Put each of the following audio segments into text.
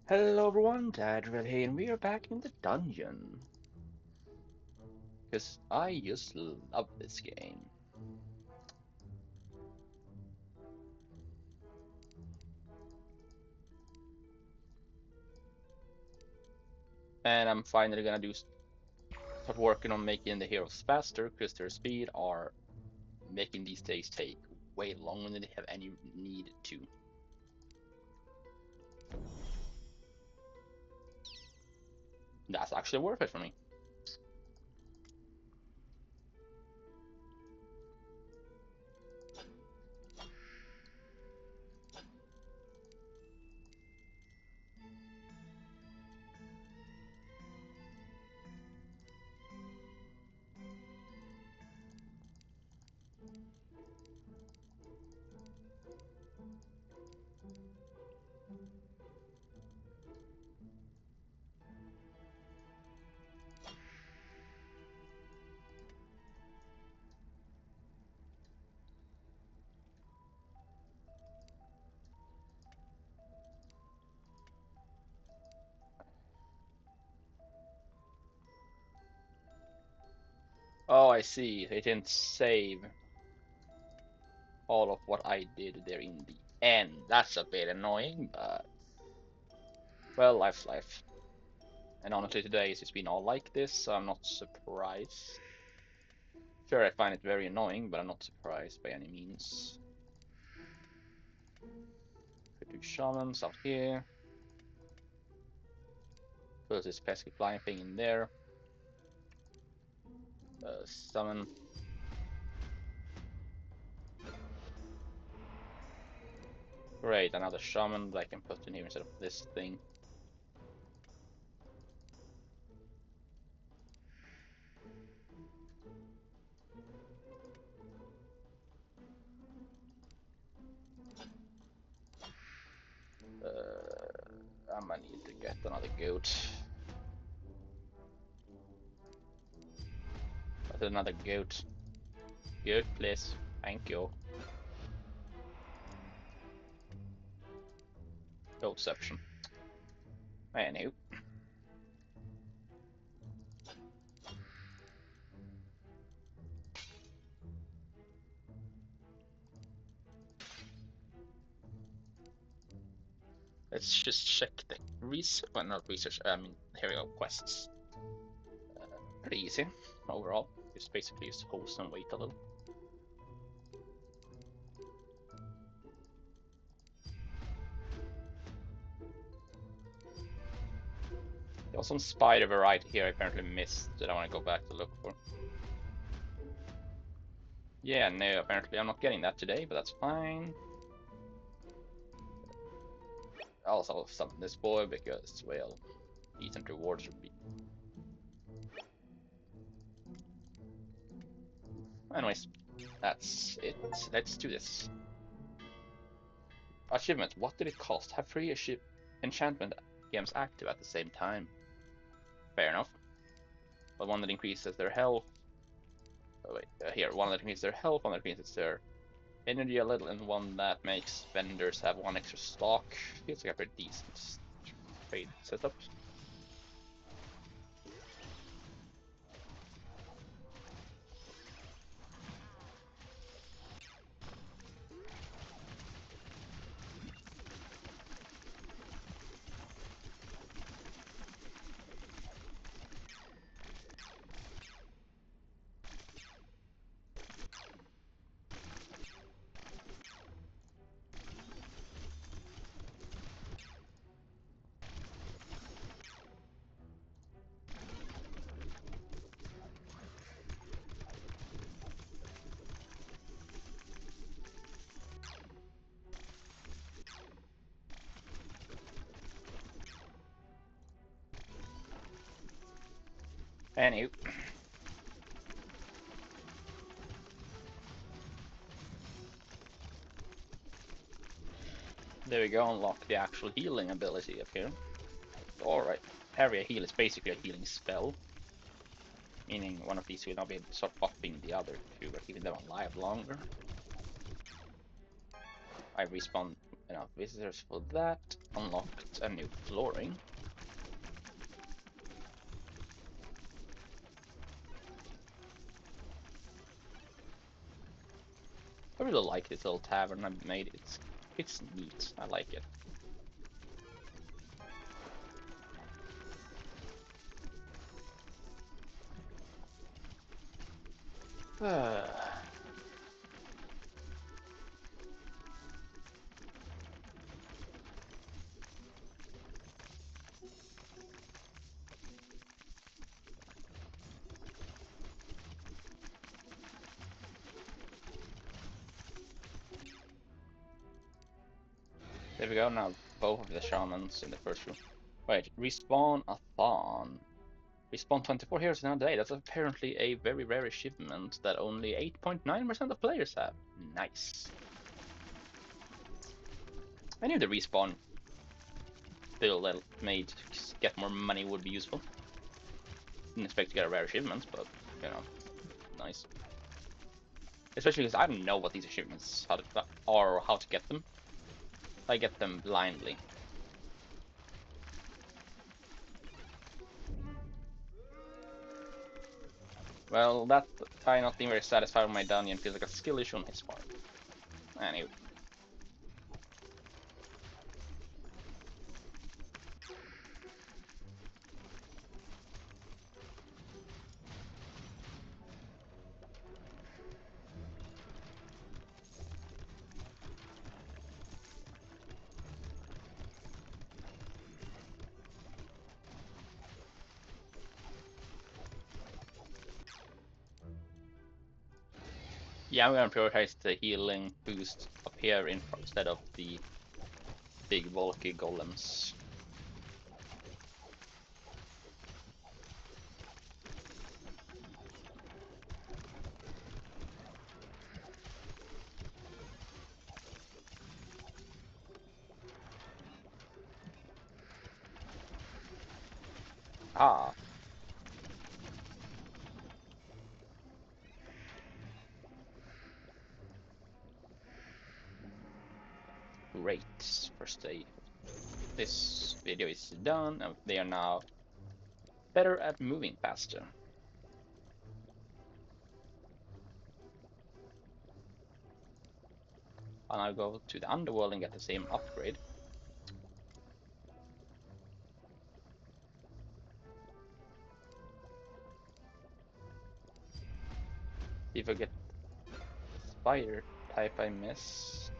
Hello everyone, Dadriel here, and we are back in the dungeon. Because I just love this game. And I'm finally gonna start working on making the heroes faster, because their speed are making these days take way longer than they have any need to. That's actually worth it for me. Oh, I see. They didn't save all of what I did there in the end. That's a bit annoying, but well, life's life. And honestly, today it's just been all like this, so I'm not surprised. Sure, I find it very annoying, but I'm not surprised by any means. Could do shamans out here. Put this pesky flying thing in there. Summon. Great, another shaman that I can put in here instead of this thing. I'm gonna need to get another goat. But another goat. Goat, please. Thank you. Goatception. Anywho. Let's just check the research. Well, not research, I mean, here we go, quests. Pretty easy overall. Just basically just host and wait a little. There was some spider variety here I apparently missed that I want to go back to look for. Yeah, no, apparently I'm not getting that today, but that's fine. I'll also summon this boy because, well, decent rewards would be. Anyways, that's it. Let's do this. Achievement. What did it cost? Have 3 enchantment gems active at the same time. Fair enough. But one that increases their health. Oh wait, here. One that increases their health, one that increases their energy a little, and one that makes vendors have 1 extra stock. Feels like a pretty decent trade setup. Anywho. There we go, unlock the actual healing ability up here. Alright, area heal is basically a healing spell. Meaning one of these will not be able to start buffing the other two, but keeping them alive longer. I respawn Enough visitors for that. Unlocked a new flooring. I really like this little tavern I've made. It's neat. I like it. There we go, now both of the shamans in the first room. Wait, respawn a thon. Respawn 24 heroes in a day. That's apparently a very rare achievement that only 8.9% of players have. Nice. I knew the respawn bill that made to get more money would be useful. Didn't expect to get a rare achievement, but you know, nice. Especially because I don't know what these achievements are or how to get them. I get them blindly. Well, that guy not being very satisfied with my dungeon feels like a skill issue on his part. Anyway. Yeah, I'm gonna prioritize the healing boost up here instead of the big bulky golems. Ah, great. First day. This video is done, and they are now better at moving faster. And I'll go to the underworld and get the same upgrade. See if I get spider type I miss.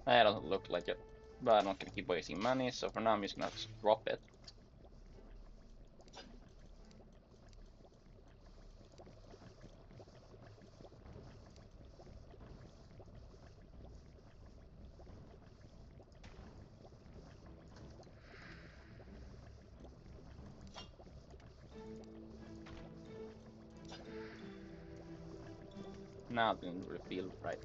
That doesn't look like it. But I'm not gonna keep wasting money, so for now I'm just gonna drop it. Now it didn't really feel right.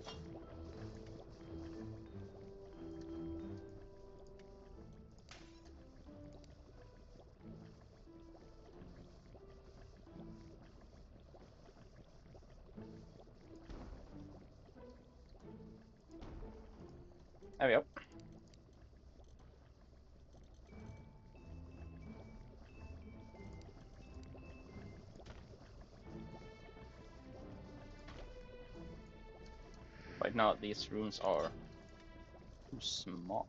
There we go. Right now these rooms are too small.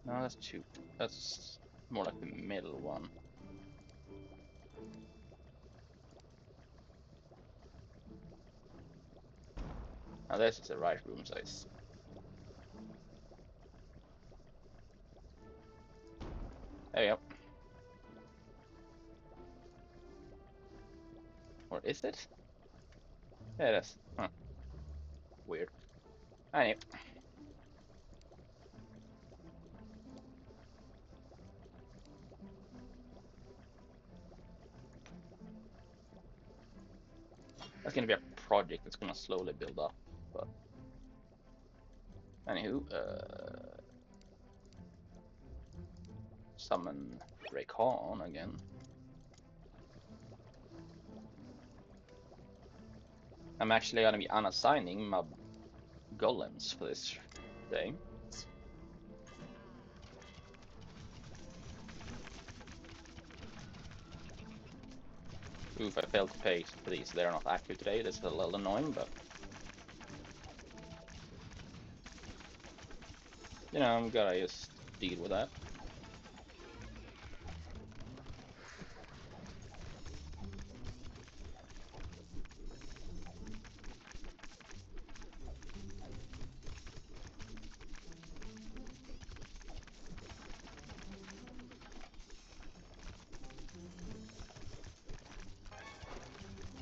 No, that's two. That's more like the middle one. Now this is the right room size. There we go. Or is it? Yeah, it is. Huh. Weird. Anyway. That's gonna be a project that's gonna slowly build up. But anywho, summon Raycon again. I'm actually gonna be unassigning my golems for this day. Oof, I failed to pay for these. They're not active today. This is a little annoying, but you know, I'm gonna just deal with that.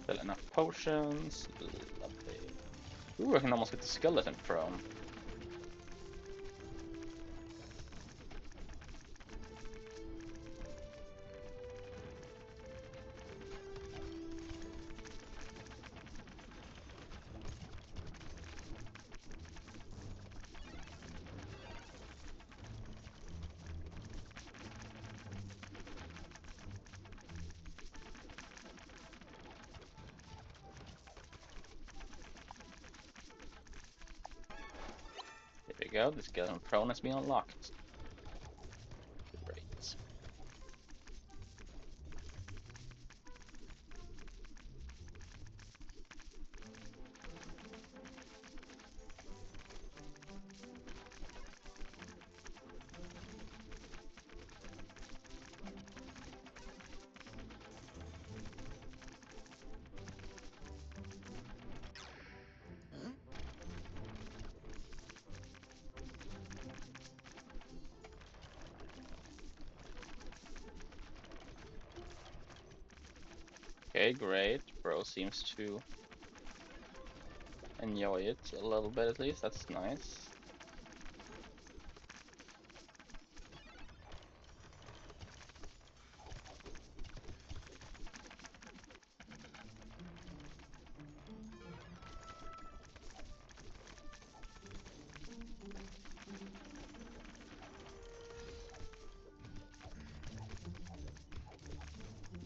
Fill enough potions. Lovely. Ooh, I can almost get the skeleton prone. There we go. The skeleton prone has been unlocked. Great. Okay, great. Bro seems to enjoy it a little bit at least. That's nice.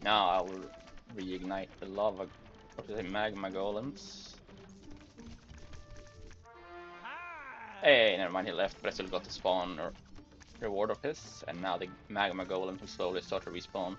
Now I will reignite the lava, what is it, magma golems. Hey, never mind, he left, but I still got the spawn or reward of his, and now the magma golems will slowly start to respawn.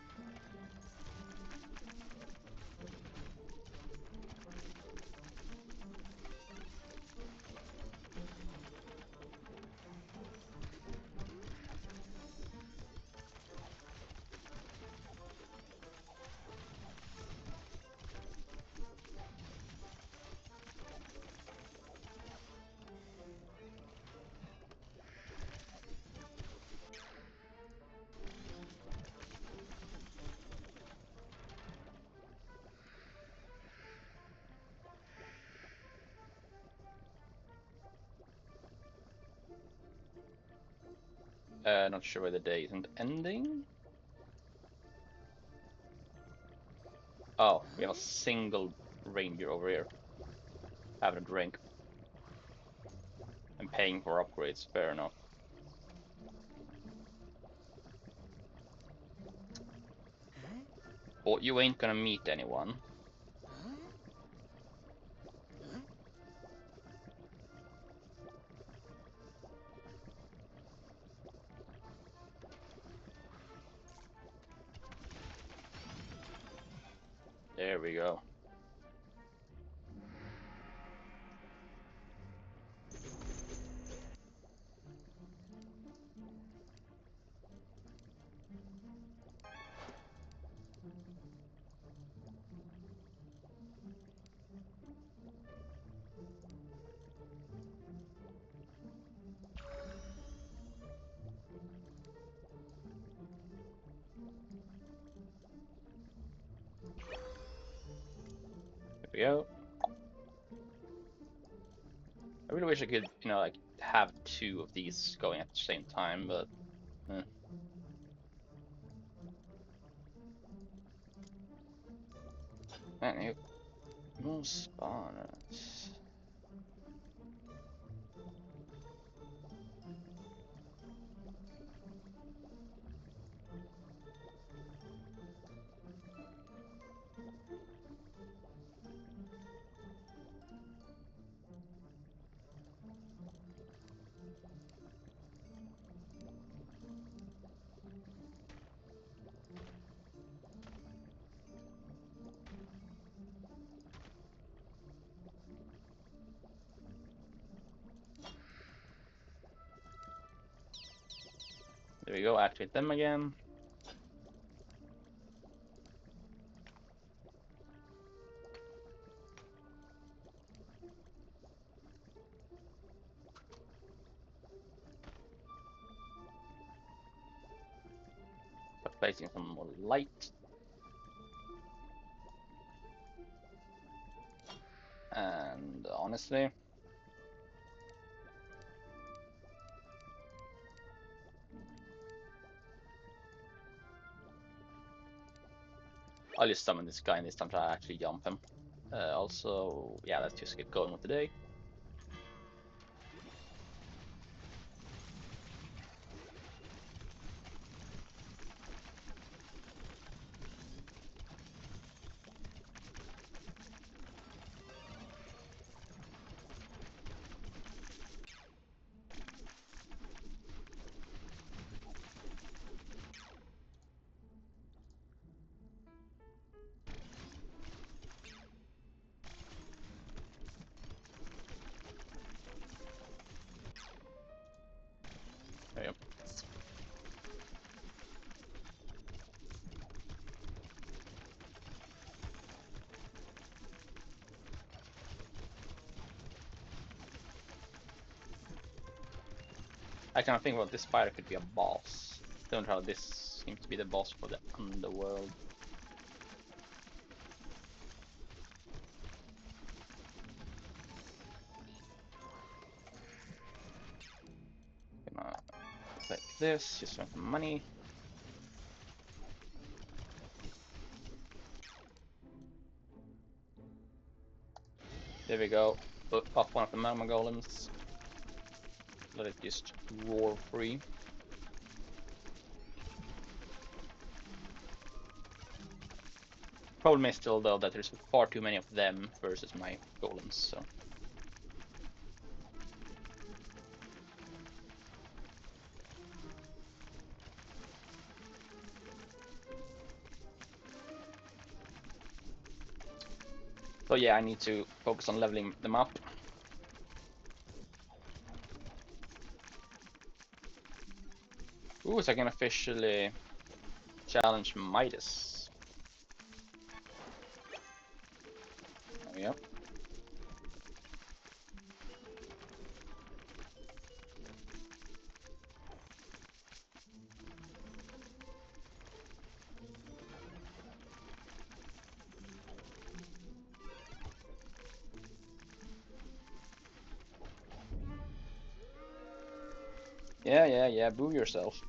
Not sure why the day isn't ending. Oh, we have a single ranger over here having a drink and paying for upgrades. Fair enough. But you ain't gonna meet anyone. There we go. There we go. I really wish I could, you know, like have two of these going at the same time, but Anywho, More spawners. There we go, activate them again. Start placing some more light. And honestly, I'll just summon this guy and this time to actually jump him. Also, yeah, let's just get going with the day. There we go. I kind of think about this spider could be a boss. Don't know how this seems to be the boss for the underworld. Gonna take this, just want some money. There we go. Up one of the magma golems. Let it just roar free. Problem is still though that there's far too many of them versus my golems, so. So yeah, I need to focus on leveling them up. Ooh, so I can officially challenge Midas. There we go. Yeah, boo yourself.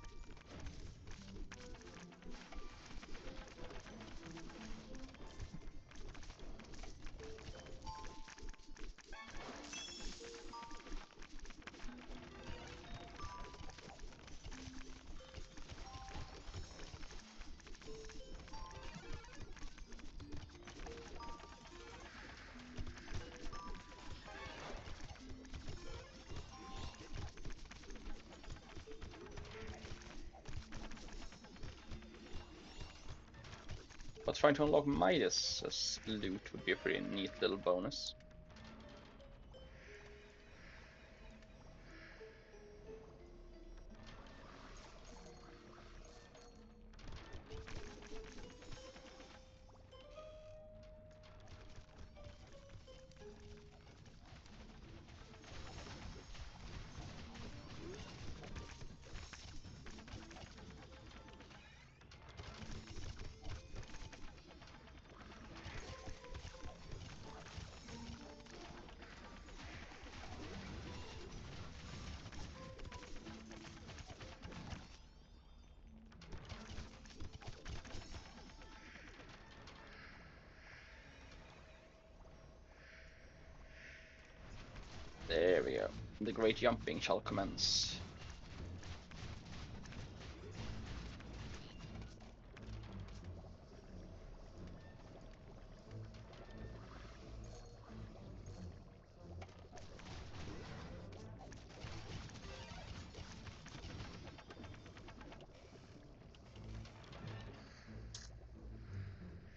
But trying to unlock Midas as loot would be a pretty neat little bonus. There we go. The great jumping shall commence.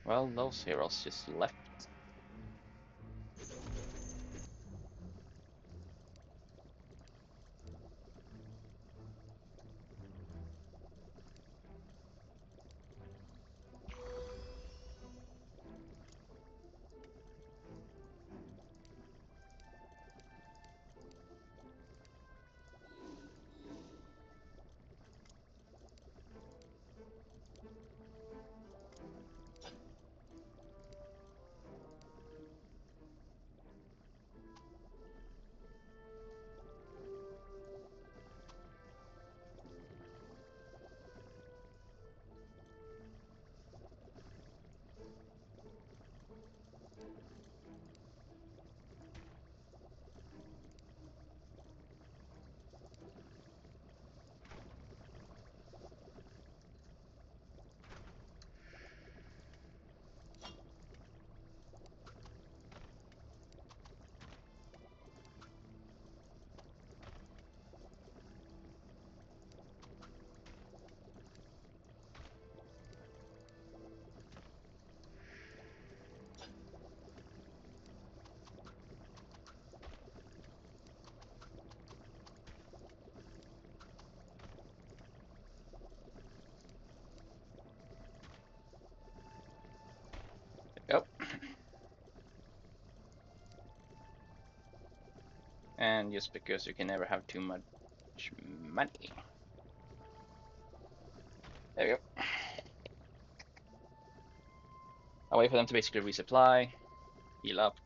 Well, those heroes just left. Yep. And just because you can never have too much money. There we go. I'll wait for them to basically resupply, heal up.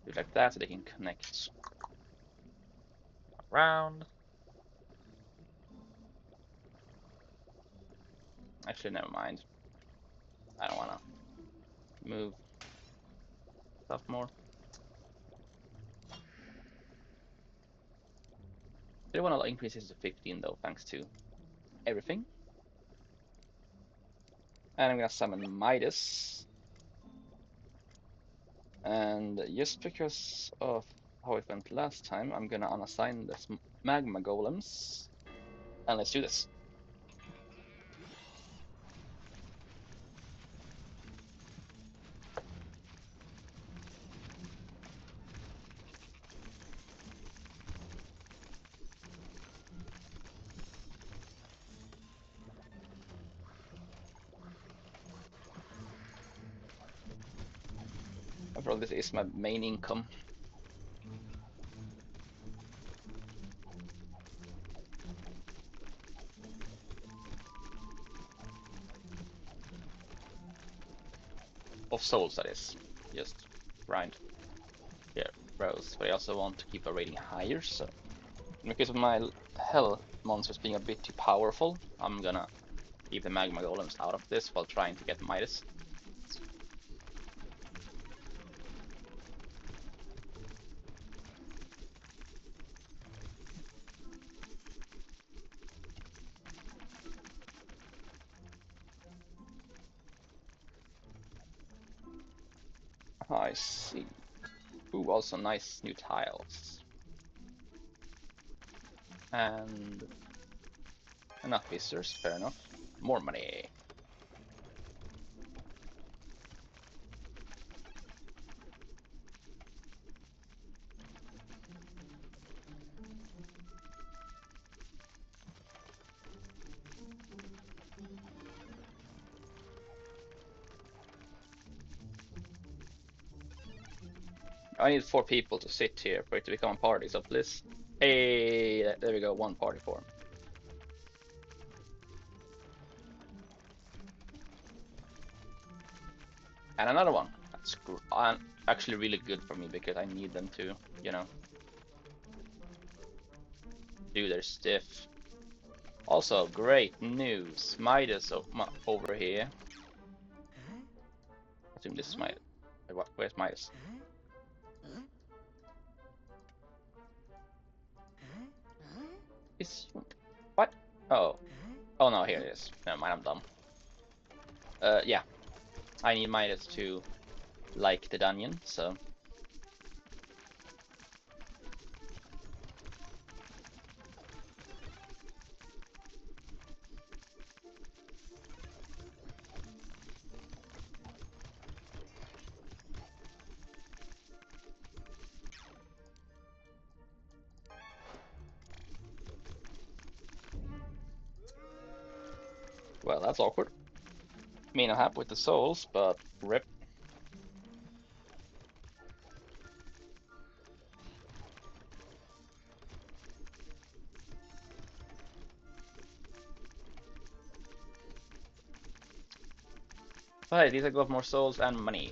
Do it like that so they can connect around. Actually, never mind. I don't want to move stuff more. They want to increase this to 15 though, thanks to everything. And I'm gonna summon Midas. And just because of how it went last time, I'm gonna unassign the magma golems. And let's do this. After all, this is my main income. Of souls, that is. Just grind. Yeah, rows. But I also want to keep a rating higher, so because of my hell monsters being a bit too powerful, I'm gonna keep the magma golems out of this while trying to get Midas. I see. Ooh, also nice new tiles. And enough visitors, fair enough. More money. I need 4 people to sit here for it to become a party, so please. Hey, there we go, 1 party form. And another one. That's actually really good for me because I need them to, you know, do their stuff. Also, great news. Midas over here. I assume this is Midas. Wait, where's Midas? Is what? Oh, oh no, here it is. Never mind, I'm dumb. Yeah, I need Midas to like the dungeon, so. Well, that's awkward. I mean, I'm happy with the souls, but rip. But at least I got more souls and money.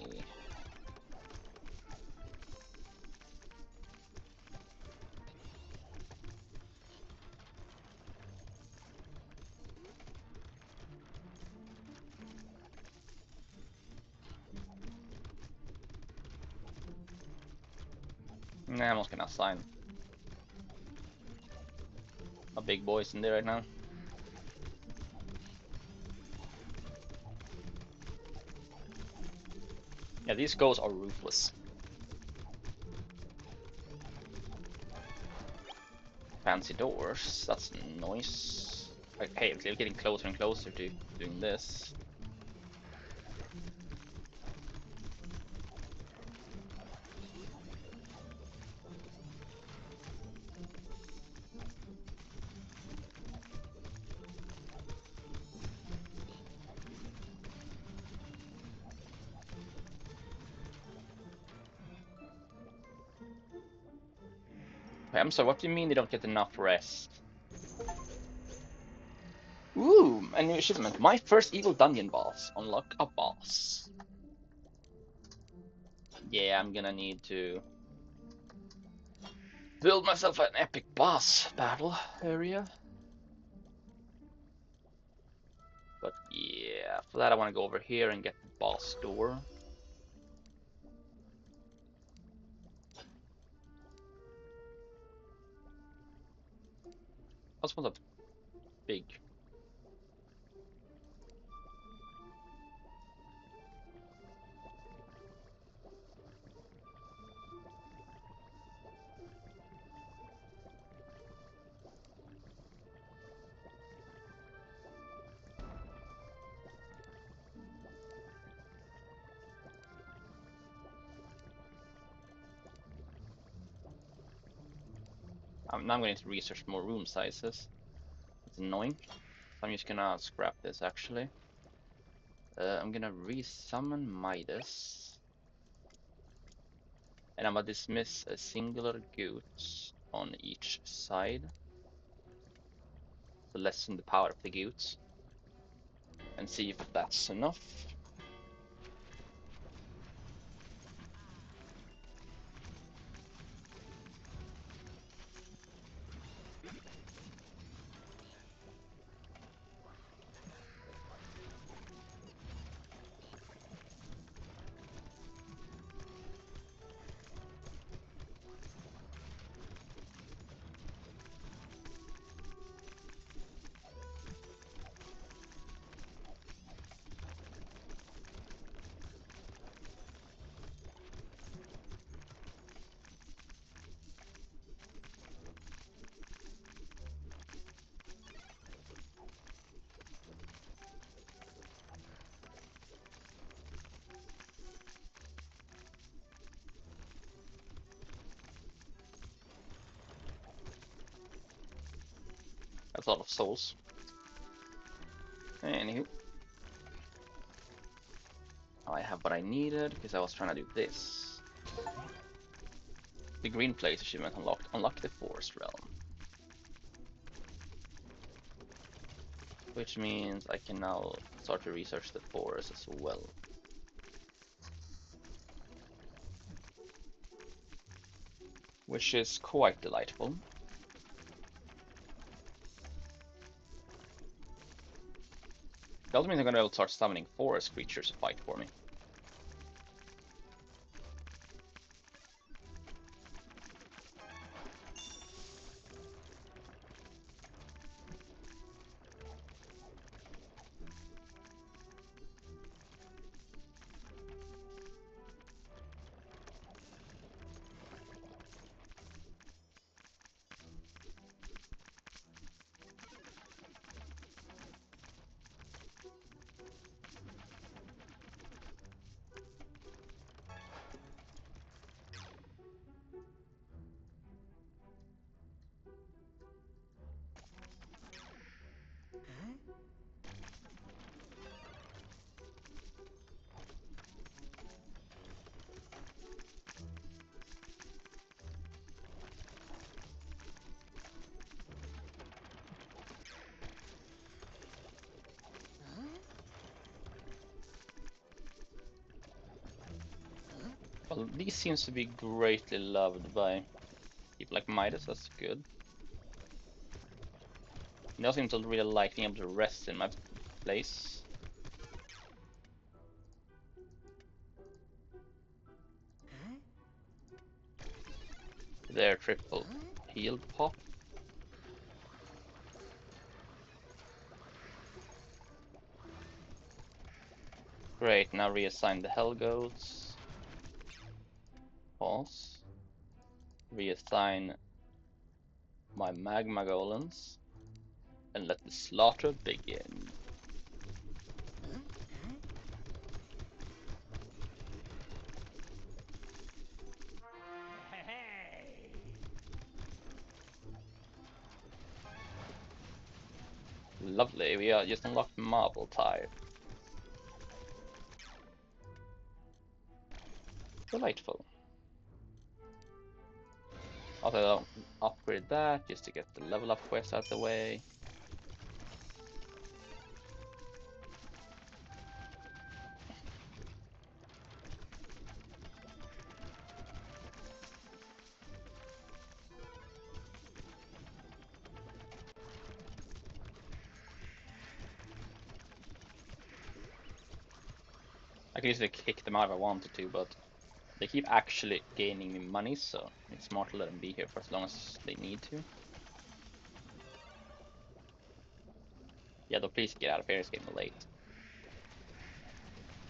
Nah, I'm just gonna assign a big boys in there right now. Yeah, these ghosts are ruthless. Fancy doors, that's noise. Like, hey, they're getting closer and closer to doing this. Wait, I'm sorry, what do you mean they don't get enough rest? Ooh, a new achievement. My first evil dungeon boss. Unlock a boss. Yeah, I'm gonna need to build myself an epic boss battle area. But yeah, for that I want to go over here and get the boss door. I just want a big. Now I'm going to research more room sizes. It's annoying. So I'm just gonna scrap this actually. I'm gonna resummon Midas. And I'm gonna dismiss a singular goot on each side. To lessen the power of the goots. And see if that's enough. That's a lot of souls. Anywho. I have what I needed because I was trying to do this. The green place achievement unlocked. Unlock the forest realm. Which means I can now start to research the forest as well. Which is quite delightful. It also means I'm gonna be able to start summoning forest creatures to fight for me. Well, these seems to be greatly loved by people like Midas, that's good. They also seem to really like being able to rest in my place. Their triple heal pop. Great, now reassign the Hell Goats. Pause. Reassign my Magma Golems. And let the slaughter begin. Lovely, we just unlocked Marble Tide. Delightful. Also, I'll upgrade that just to get the level up quest out of the way. I could easily kick them out if I wanted to, but they keep actually gaining me money, so it's smart to let them be here for as long as they need to. Yeah, though, please get out of here, it's getting late.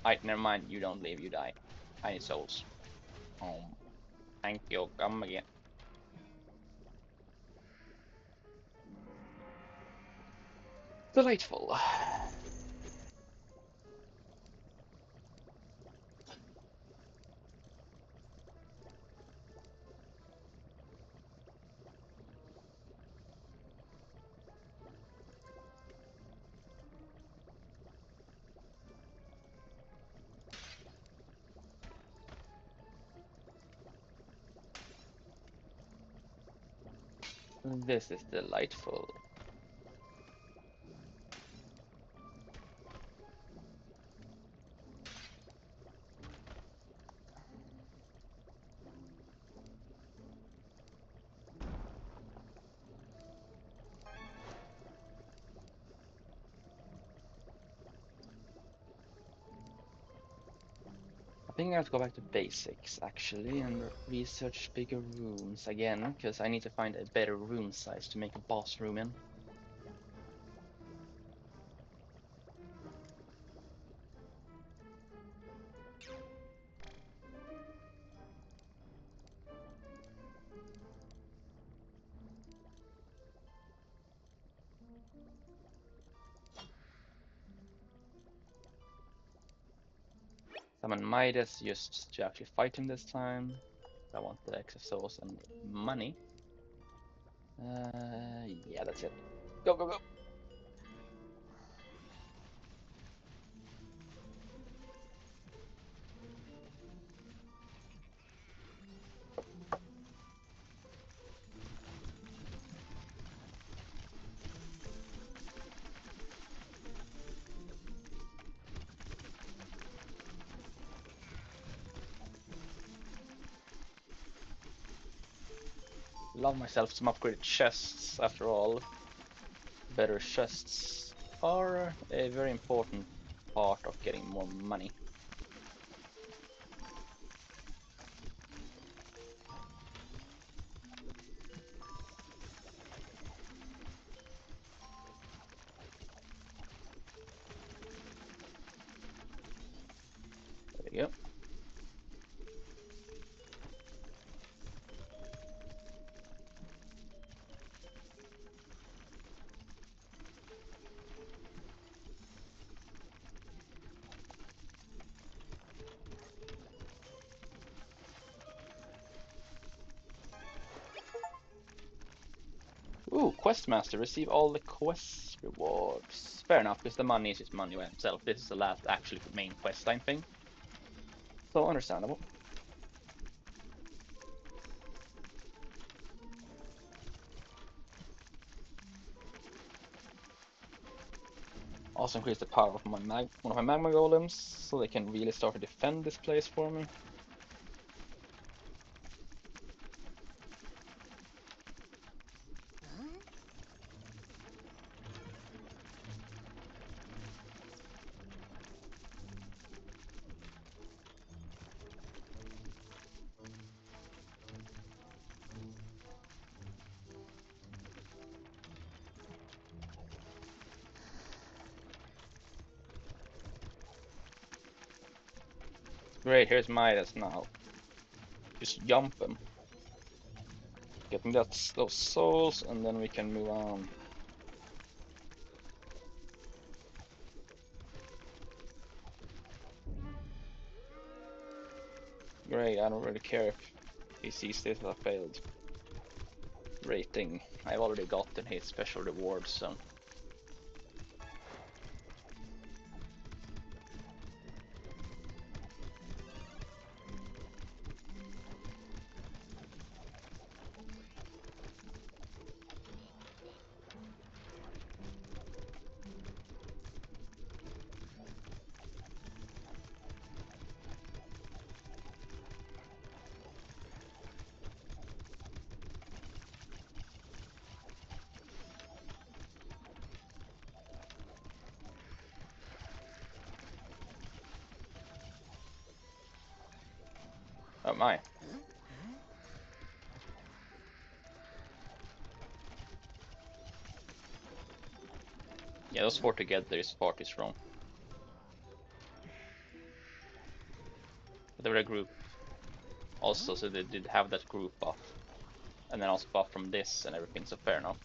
Alright, never mind, you don't leave, you die. I need souls. Thank you, come again. Delightful. This is delightful. I think I have to go back to basics actually and research bigger rooms again, because I need to find a better room size to make a boss room in. Summon Midas just to actually fight him this time. I want the extra souls and money. Yeah, that's it. Go, go, go! Love myself some upgraded chests after all. Better chests are a very important part of getting more money. There we go. Ooh, Questmaster, receive all the quest rewards. Fair enough, because the money is just money by itself. This is the last actually main questline thing. So understandable. Also increase the power of my one of my magma golems, so they can really start to defend this place for me. Great, here's Midas now. Just jump him. Get me those souls, and then we can move on. Great, I don't really care if he sees this as a failed rating. I've already gotten his special rewards, so. Oh my. Yeah, those four together is far too strong. But they were a group also, so they did have that group buff. And then also buff from this and everything, so fair enough.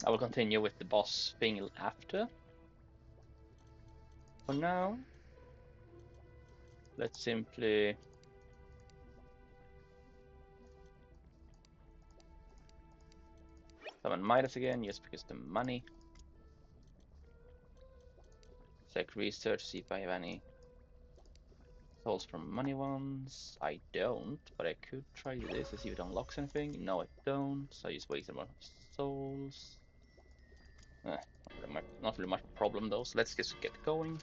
I will continue with the boss thing after. For now, let's simply Summon Midas again, just because the money. Check research, see if I have any souls from money ones. I don't, but I could try this to see if it unlocks anything. No, I don't, so I just wasted one souls. Not really much problem though, so let's just get going.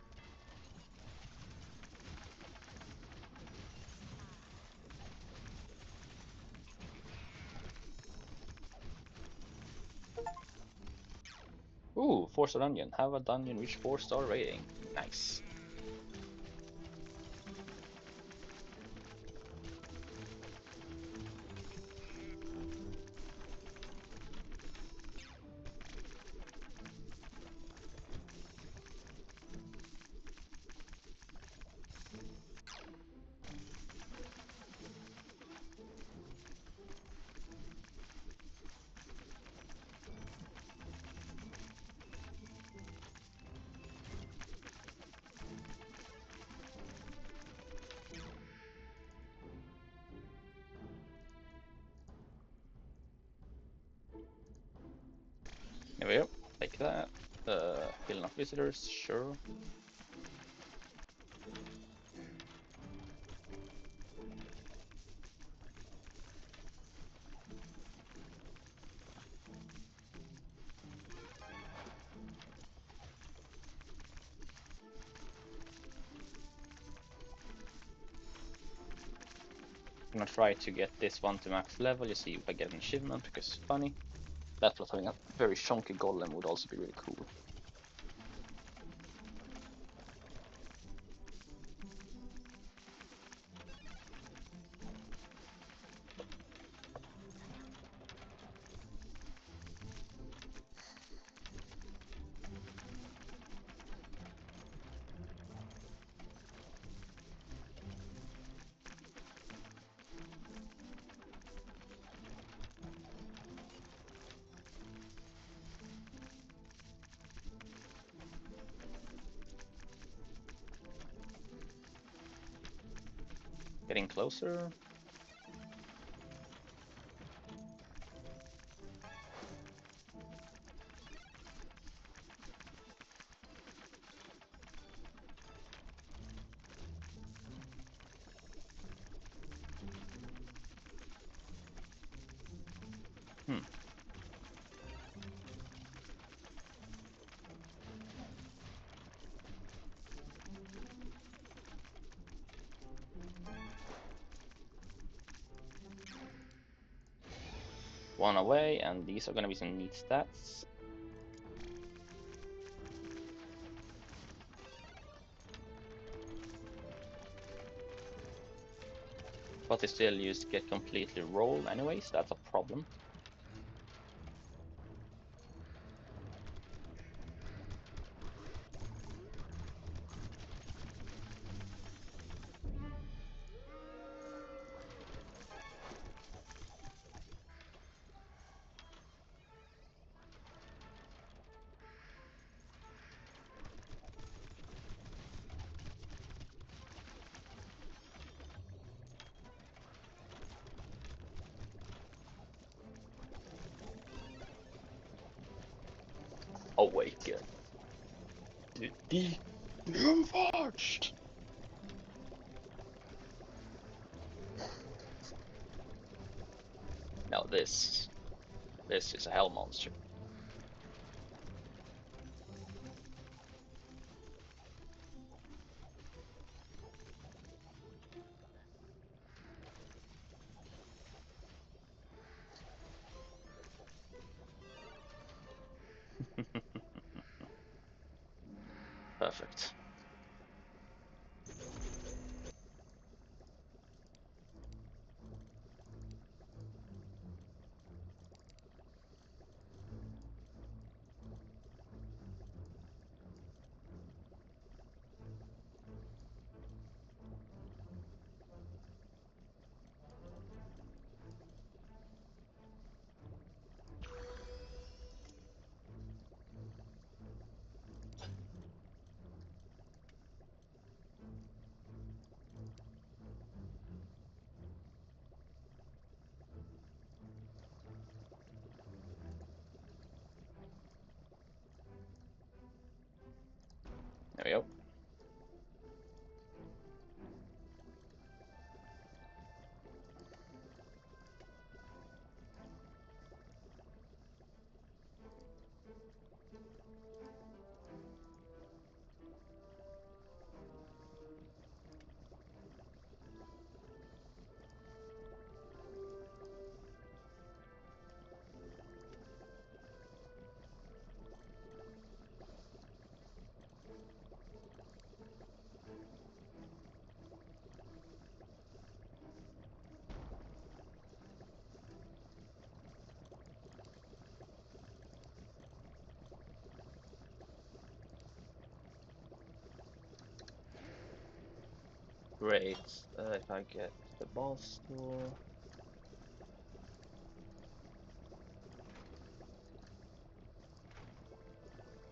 Ooh, 4-star dungeon. Have a dungeon reach 4-star rating. Nice. There we go. Take that. Kill enough visitors, sure. I'm gonna try to get this one to max level, you see if I get an achievement, because it's funny. That plus having a very chunky golem would also be really cool. Getting closer. One away, and these are gonna be some neat stats. But they still used to get completely rolled anyways, that's a problem. Awaken. The Unforged! Now this is a hell monster. Perfect. great. If I get the ball store.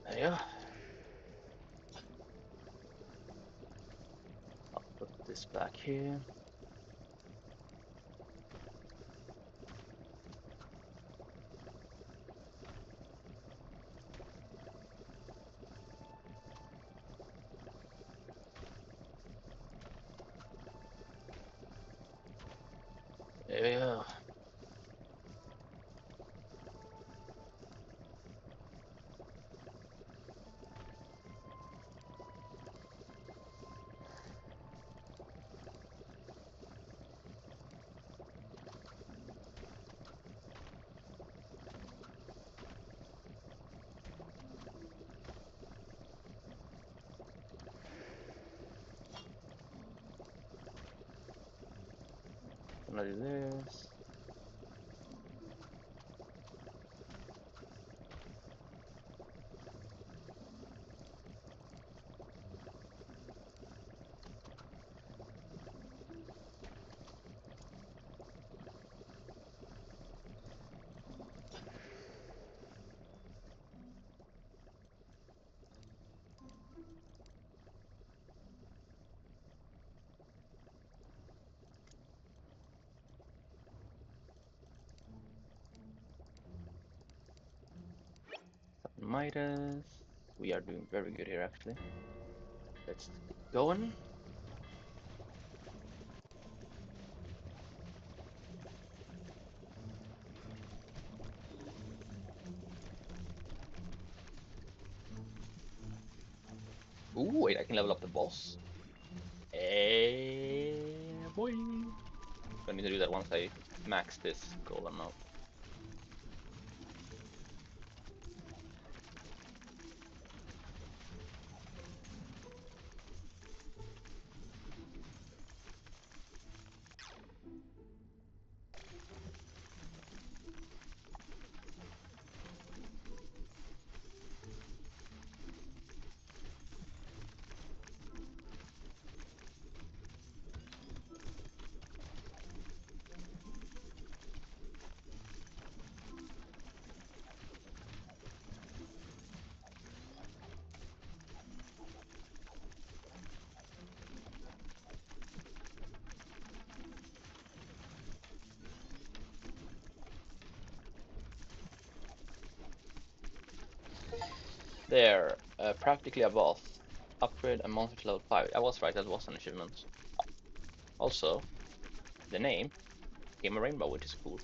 There you go. I'll put this back here. There we go. I'm gonna do this. Midas. We are doing very good here, actually. Let's get going. Ooh, wait, I can level up the boss. Boy. I need to do that once I max this golem out. There, practically a boss. Upgrade a monster to level 5. I was right, that was an achievement. Also, the name became a rainbow, which is cool.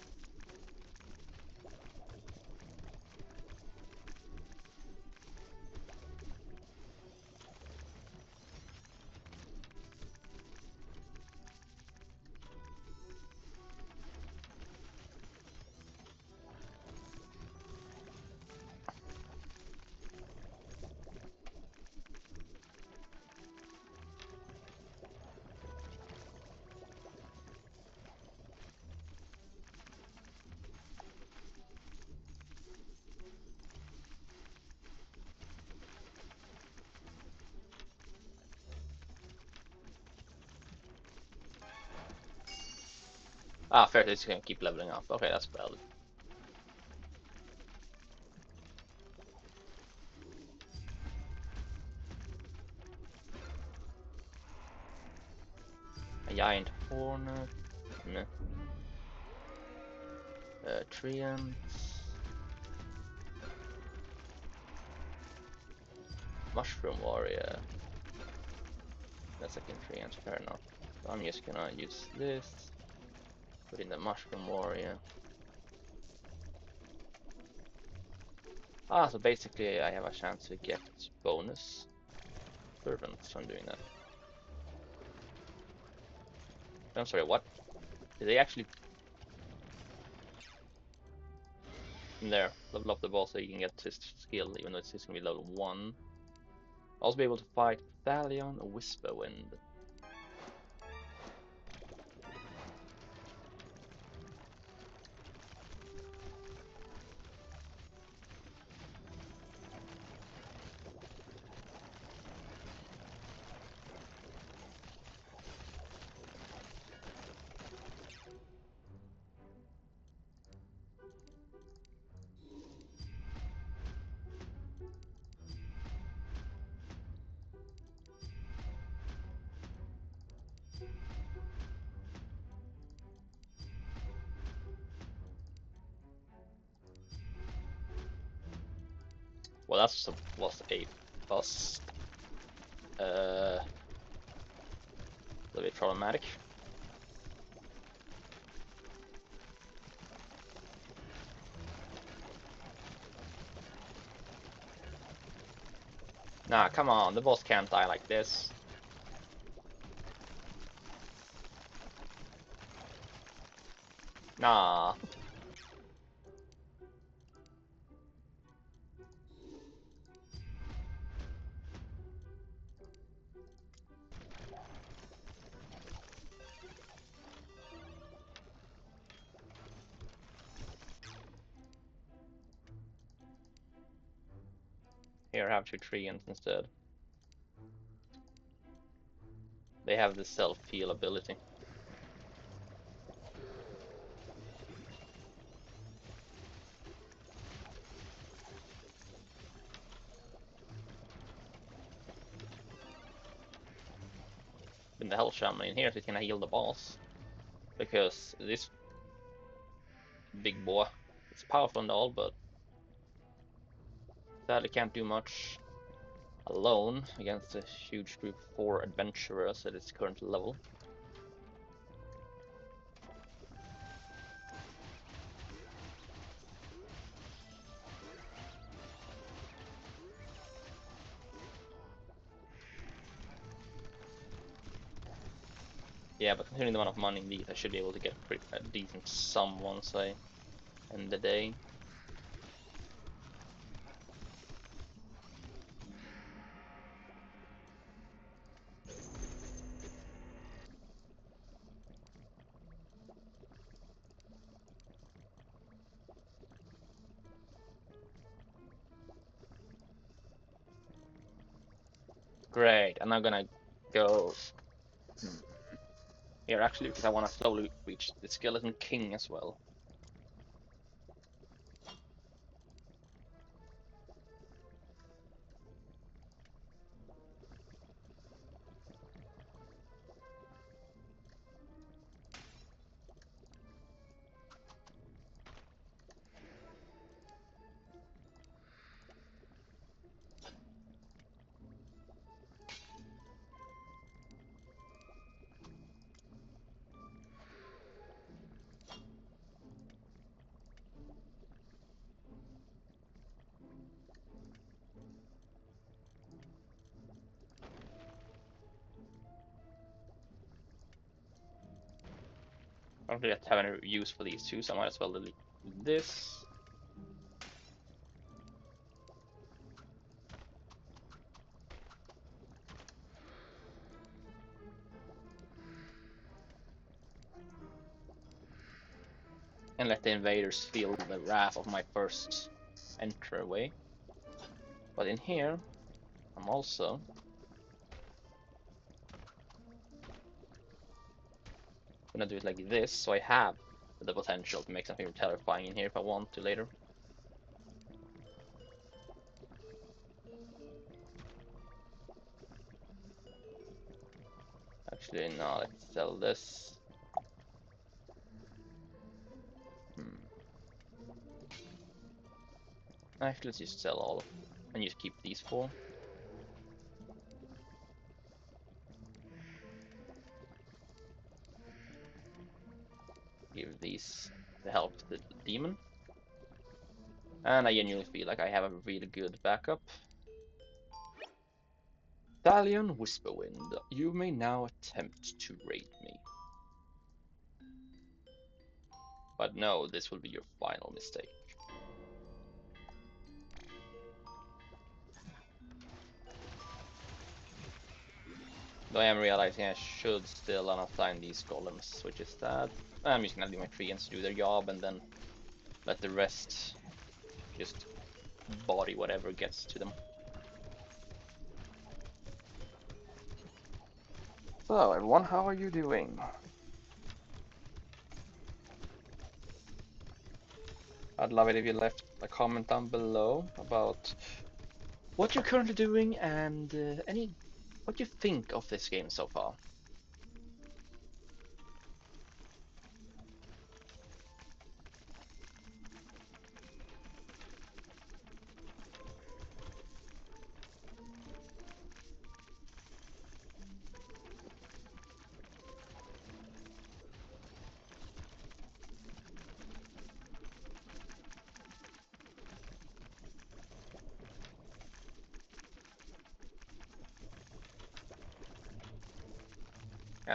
Ah, fair, it's gonna keep leveling up. Okay, that's valid. A giant hornet. Meh. Treants. Mushroom warrior. That's like in treants, fair enough. So I'm just gonna use this. Put in the mushroom warrior. Ah, so basically I have a chance to get bonus servants from doing that. I'm sorry, what? Did they actually in there level up the boss so you can get his skill even though it's gonna be level 1? Also be able to fight Thalion or Whisperwind. Well, that was a bust. A little bit problematic. Nah, come on, the boss can't die like this. Nah. Here, have 2 treants instead. They have the self-heal ability. In the Hell Shaman in here, so he's gonna heal the boss. Because this big boy, it's powerful and all, but sadly can't do much alone against a huge group of 4 adventurers at its current level. Yeah, but considering the amount of money in these, I should be able to get a decent sum once I end the day. Great, and I'm gonna go here actually because I want to slowly reach the Skeleton King as well. I don't really have any use for these two, so I might as well delete this. And let the invaders feel the wrath of my first entryway. But in here, I'm also gonna do it like this, so I have the potential to make something terrifying in here if I want to later. Actually, no, let's sell this. Actually, let's just sell all and just keep these 4. Give these to help the demon. And I genuinely feel like I have a really good backup. Stallion Whisperwind, you may now attempt to raid me. But no, this will be your final mistake. Though I am realizing I should still unassign these golems, which is sad. I'm just gonna leave my treants to do their job and then let the rest just body whatever gets to them. So everyone, how are you doing? I'd love it if you left a comment down below about what you're currently doing and what you think of this game so far.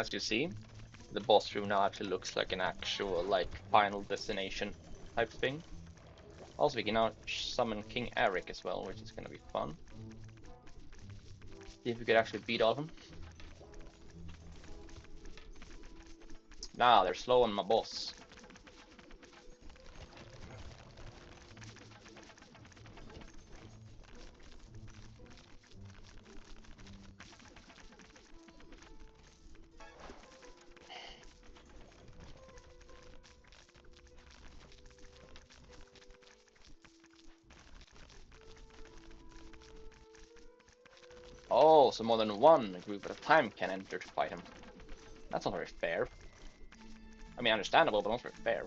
as you see, the boss room now actually looks like an actual like final destination type thing. Also, we can now summon King Eric as well, which is gonna be fun. See if we could actually beat all of them. Nah, they're slowing my boss. Oh, so more than one group at a time can enter to fight him. That's not very fair. I mean, understandable, but not very fair.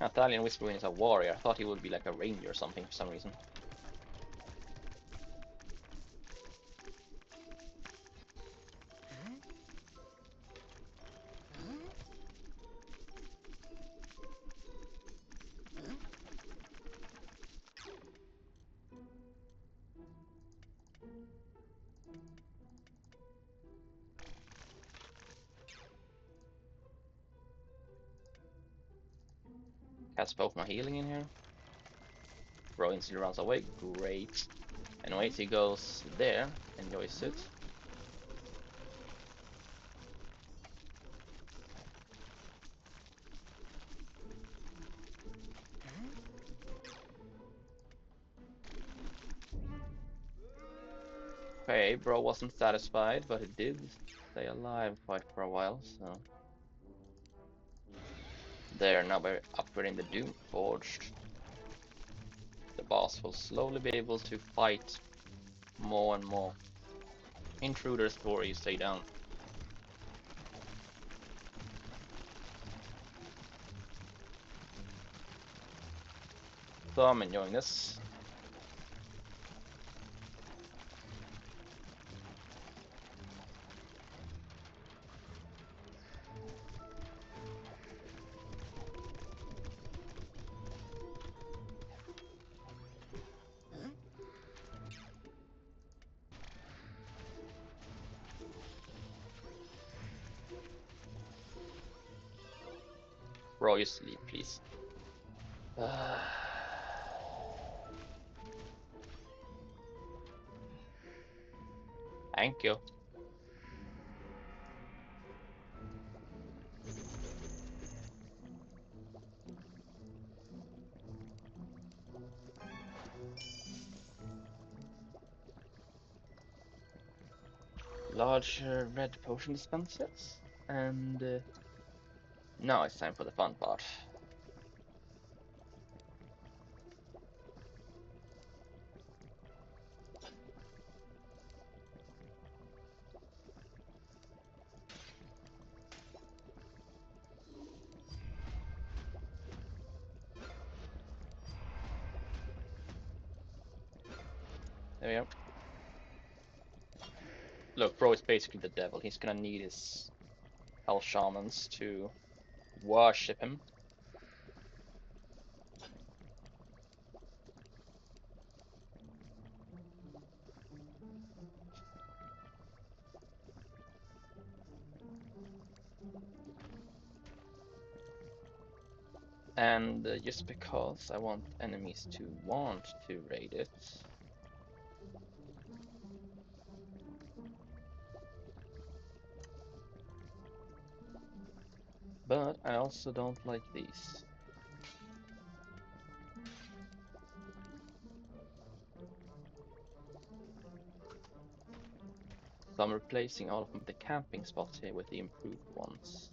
Italian Whispering is a warrior. I thought he would be like a ranger or something for some reason. Cast both my healing in here. Bro instantly runs away. Great. Anyways, he goes there. Enjoys it. Okay, bro wasn't satisfied, but he did stay alive quite for a while, so. There, now we're upgrading the Doom Forged. The boss will slowly be able to fight more and more intruders before you stay down. So I'm enjoying this. Bro, you sleep, please. Thank you. Large red potion dispensers, and now it's time for the fun part. There we go. Look, bro is basically the devil. He's gonna need his hell shamans to worship him. And just because I want enemies to want to raid it. But I also don't like these. So I'm replacing all of the camping spots here with the improved ones.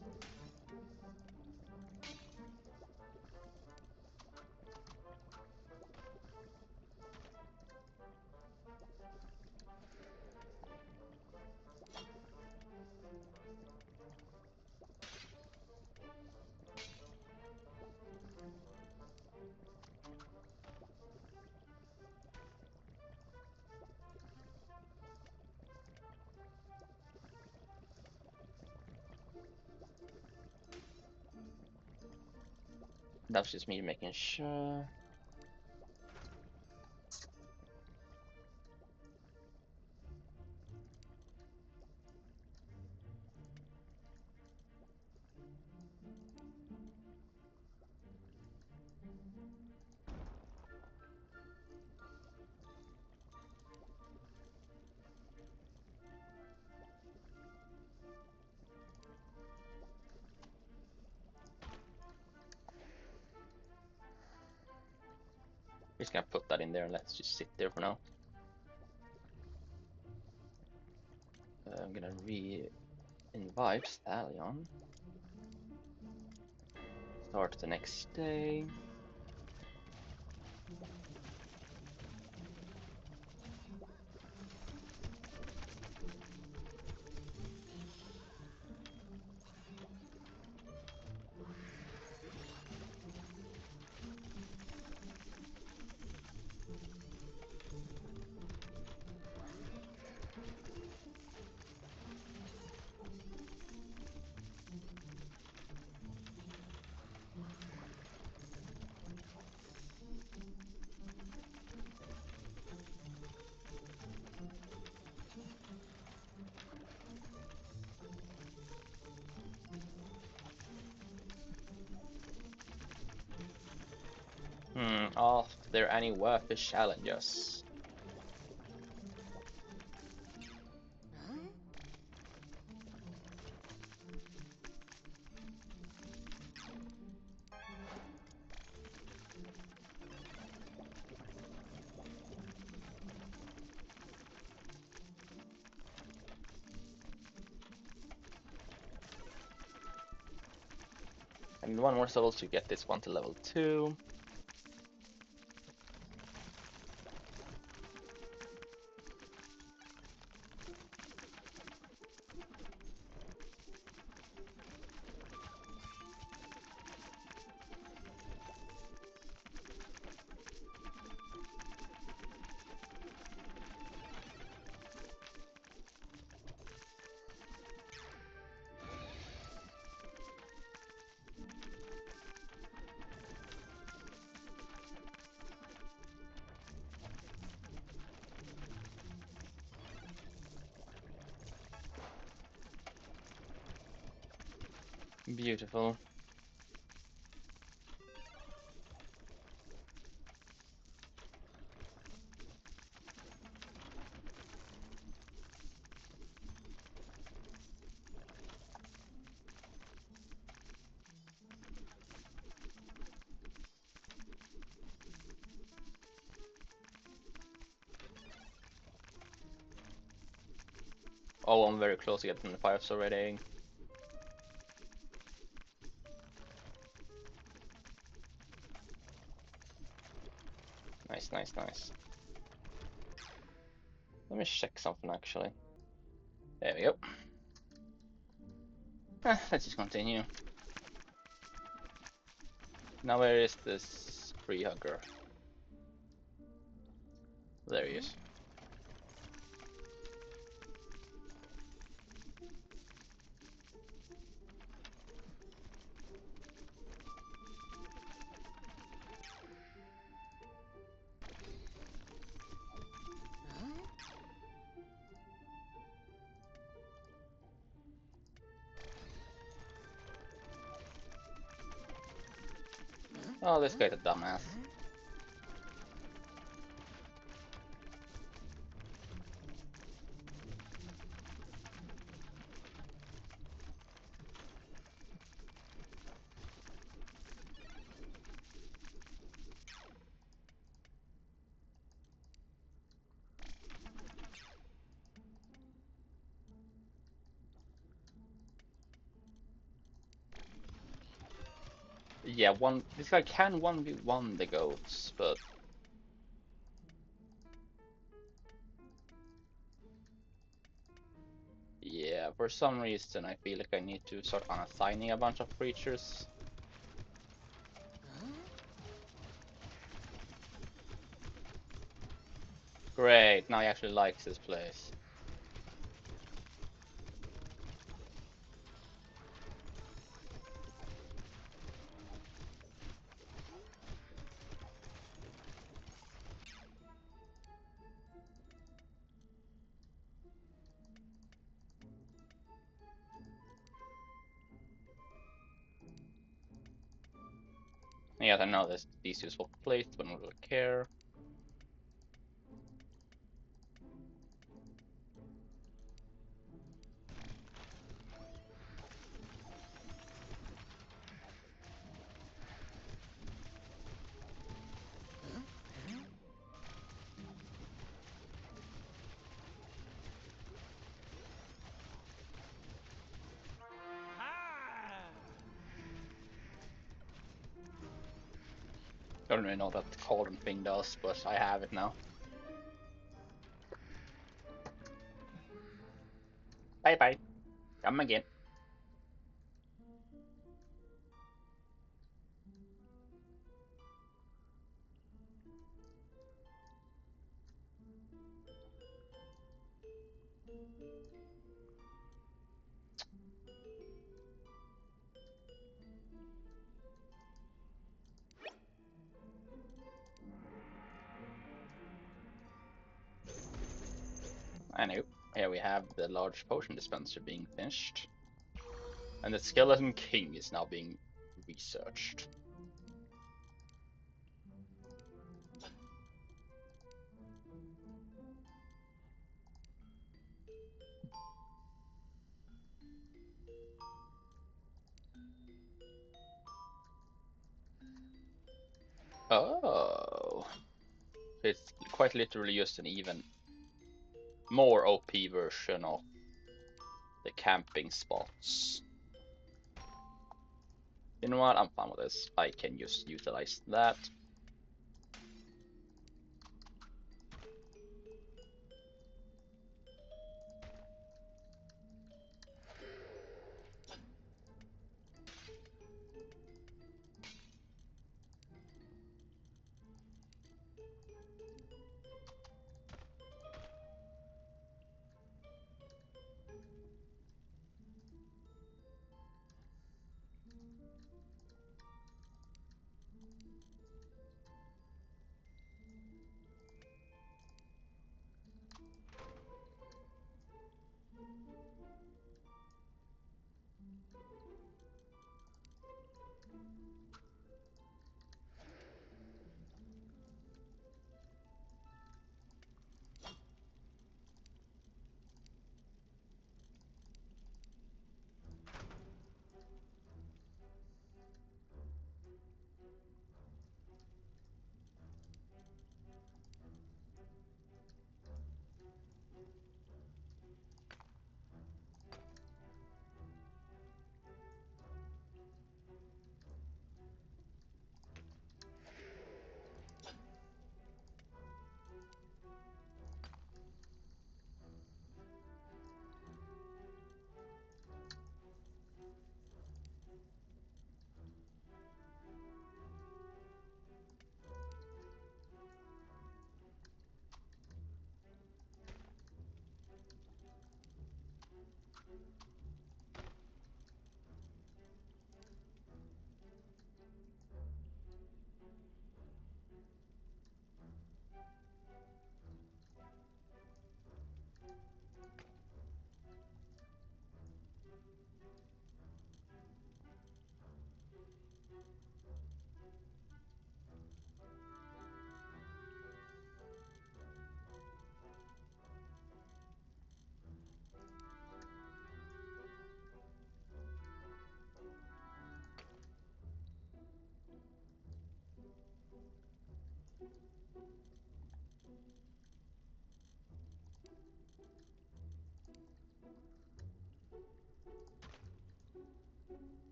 That was just me making sure. Just gonna put that in there and let's just sit there for now. I'm gonna re-invite Stallion. Start the next day. Are there any worth the challenges? I need one more soul to get this one to level 2. Beautiful. Oh, I'm very close to getting the 5-star rating. Nice, nice, nice. Let me check something actually. There we go. Let's just continue. Now where is this free hugger? There he is. Oh, this guy's a dumbass. Yeah, this guy can 1v1 the goats, but yeah, for some reason I feel like I need to start unassigning a bunch of creatures. Great, now he actually likes this place. Yeah, I know this these useful plates, but don't really care. Don't really know what that cauldron thing does, but I have it now. Bye bye. Come again. Anyway, here we have the large potion dispenser being finished. And the Skeleton King is now being researched. Oh. It's quite literally just an even more OP version of the camping spots. You know what? I'm fine with this. I can just utilize that.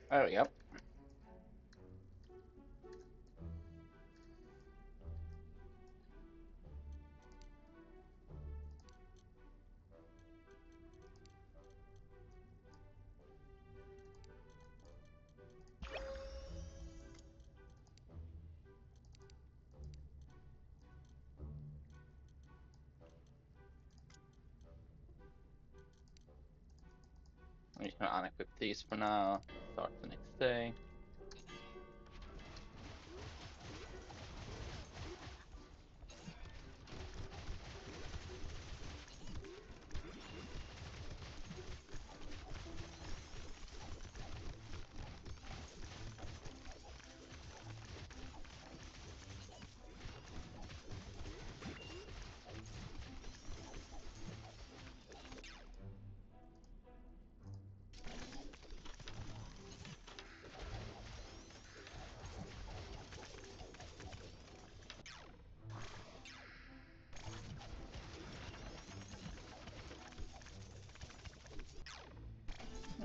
There we go. I'm just gonna unequip these for now. Start the next day.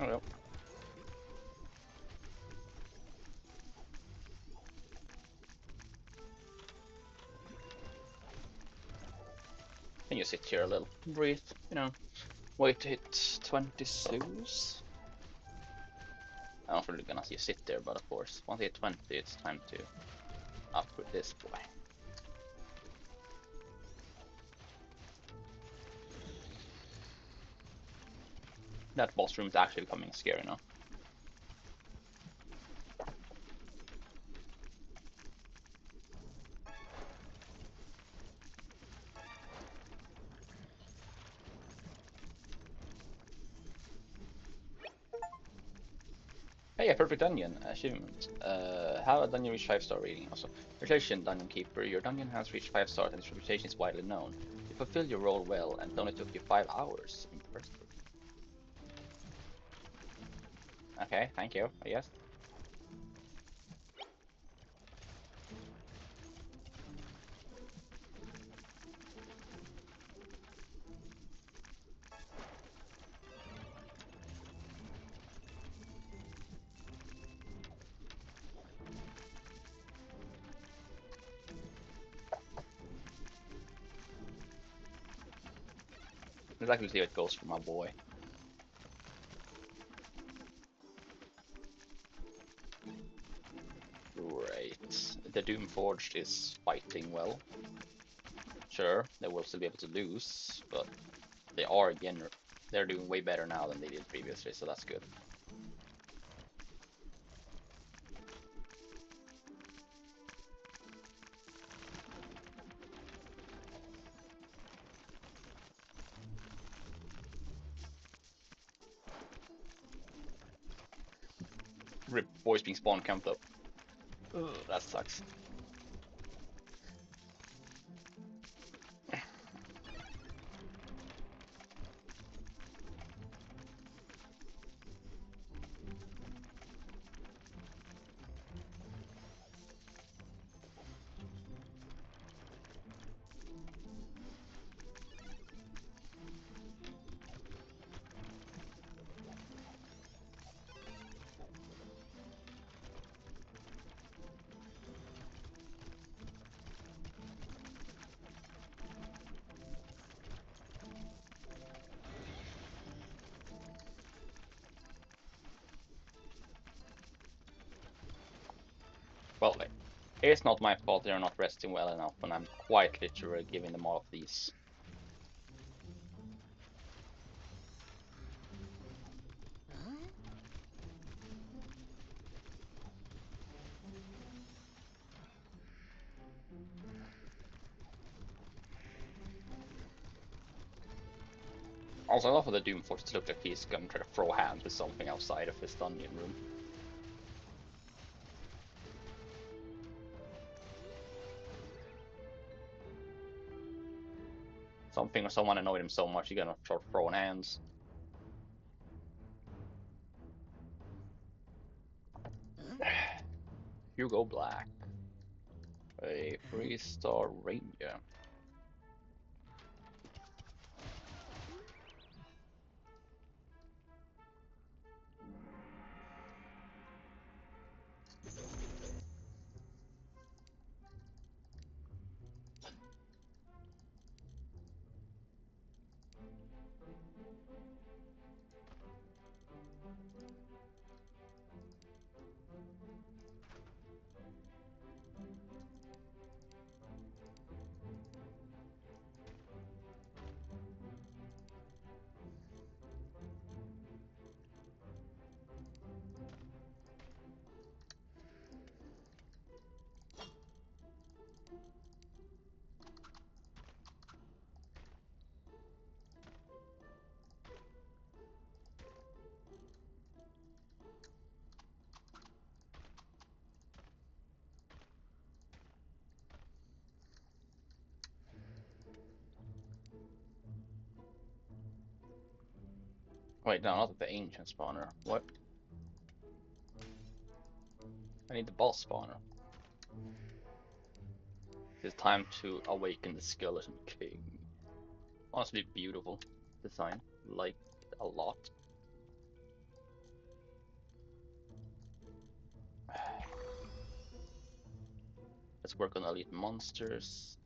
Oh well. Can you sit here a little? Breathe, you know. Wait to hit 20 Zeus. I'm not really gonna see you sit there, but of course, once you hit 20, it's time to upgrade this boy. That boss room is actually becoming scary now. Hey, a perfect dungeon achievement. Have a dungeon reach 5-star rating. Also, congratulations, Dungeon Keeper. Your dungeon has reached 5 stars and its reputation is widely known. You fulfilled your role well, and it only took you 5 hours. Impressive. Okay, thank you. I guess. Let's actually see how it goes for my boy. Great. The Doomforged is fighting well. Sure, they will still be able to lose, but they are again. They're doing way better now than they did previously, so that's good. Rip boys being spawn camped up. Ugh, that sucks. Well, it's not my fault they're not resting well enough, and I'm quite literally giving them all of these. Also, a lot of the Doomforged look like he's gonna try to throw hands with something outside of his dungeon room. Something or someone annoyed him so much he's gonna start throwing hands. Hugo Black. A 3-star ranger. Wait, no, not the ancient spawner. What? I need the boss spawner. It's time to awaken the Skeleton King. Honestly, beautiful design. Like it a lot. Let's work on elite monsters.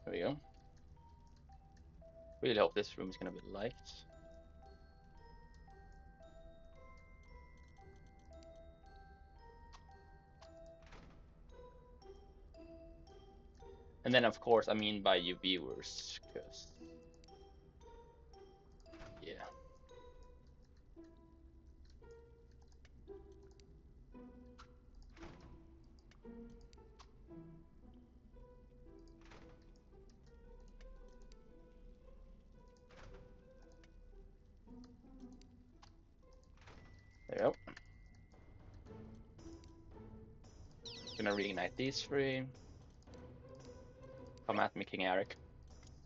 There we go. Really hope this room is gonna be liked. And then, of course, I mean by you viewers, because yeah. There you go. Gonna reignite these three. Come at me, King Eric.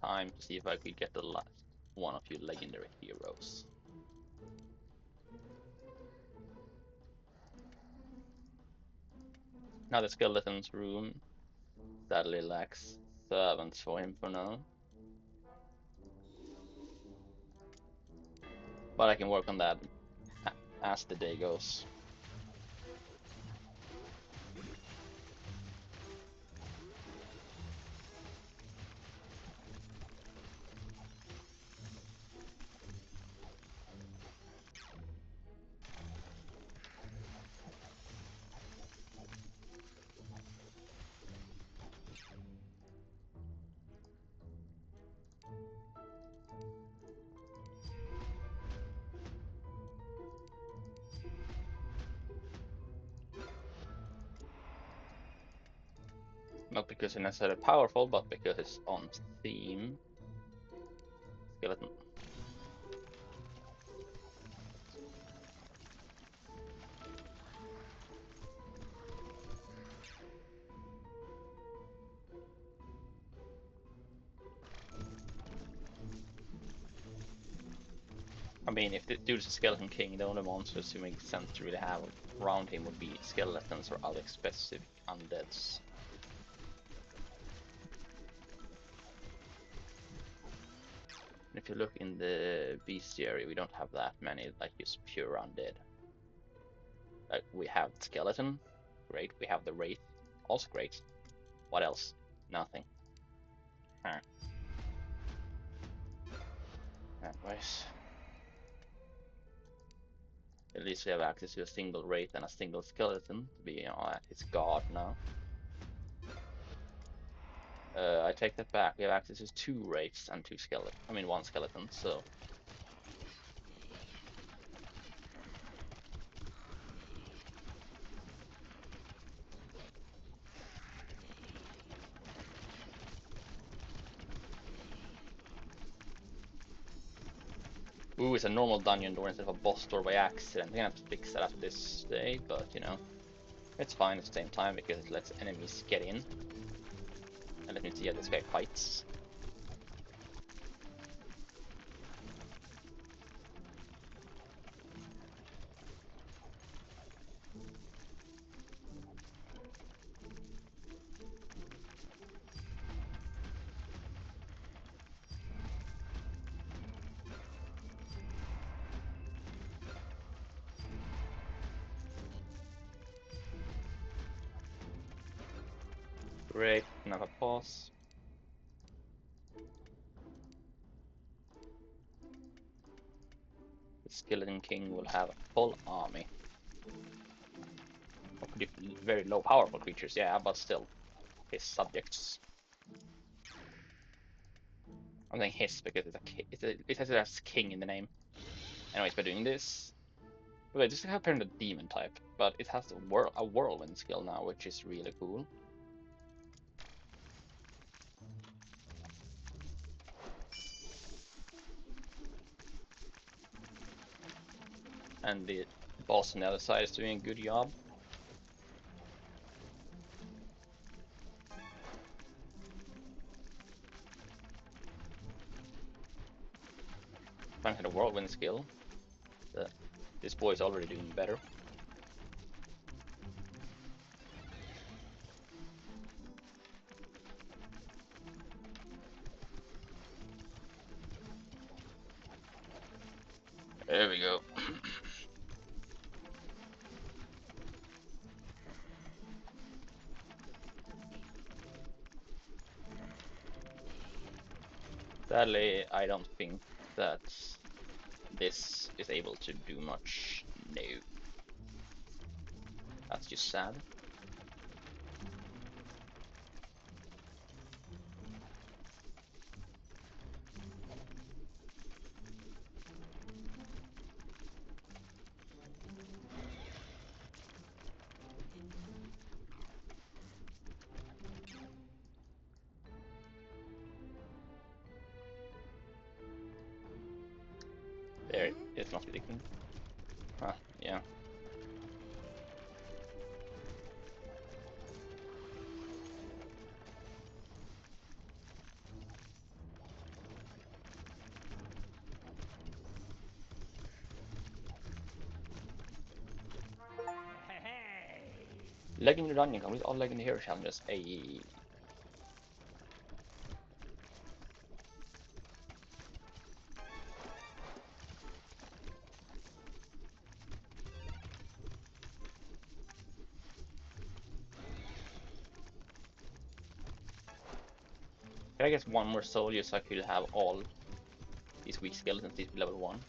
Time to see if I could get the last one of you legendary heroes. Now the skeleton's room sadly lacks servants for him for now. But I can work on that as the day goes. Not because it's necessarily powerful, but because it's on theme. Skeleton. I mean, if the dude's a Skeleton King, the only monsters who make sense to really have around him would be skeletons or other specific undeads. If you look in the bestiary, we don't have that many, like just pure undead. Like we have skeleton, great. We have the wraith, also great. What else? Nothing. Huh. Anyways, at least we have access to a single wraith and a single skeleton to be, at his guard now. I take that back. We have access to two wraiths and two skeleton. I mean, one skeleton. So. Ooh, it's a normal dungeon door instead of a boss door by accident. I'm gonna have to fix that after this day, but you know, it's fine at the same time because it lets enemies get in. And let me see how this guy fights. Great, another boss. Skeleton King will have a full army. Or could be very low powerful creatures, yeah, but still his subjects. I'm saying his because it has it as king in the name. Anyways, by doing this, wait, this is apparently a demon type, but it has a whirlwind skill now, which is really cool. And the boss on the other side is doing a good job. Thanks to the whirlwind skill, this boy is already doing better. There we go. Sadly, I don't think that this is able to do much. No. That's just sad. There, it must be the king. Ah, yeah. Legendary Dungeon complete all Legendary Hero challenges. A Can I guess one more soul just so I could have all these weak skeletons be level 1?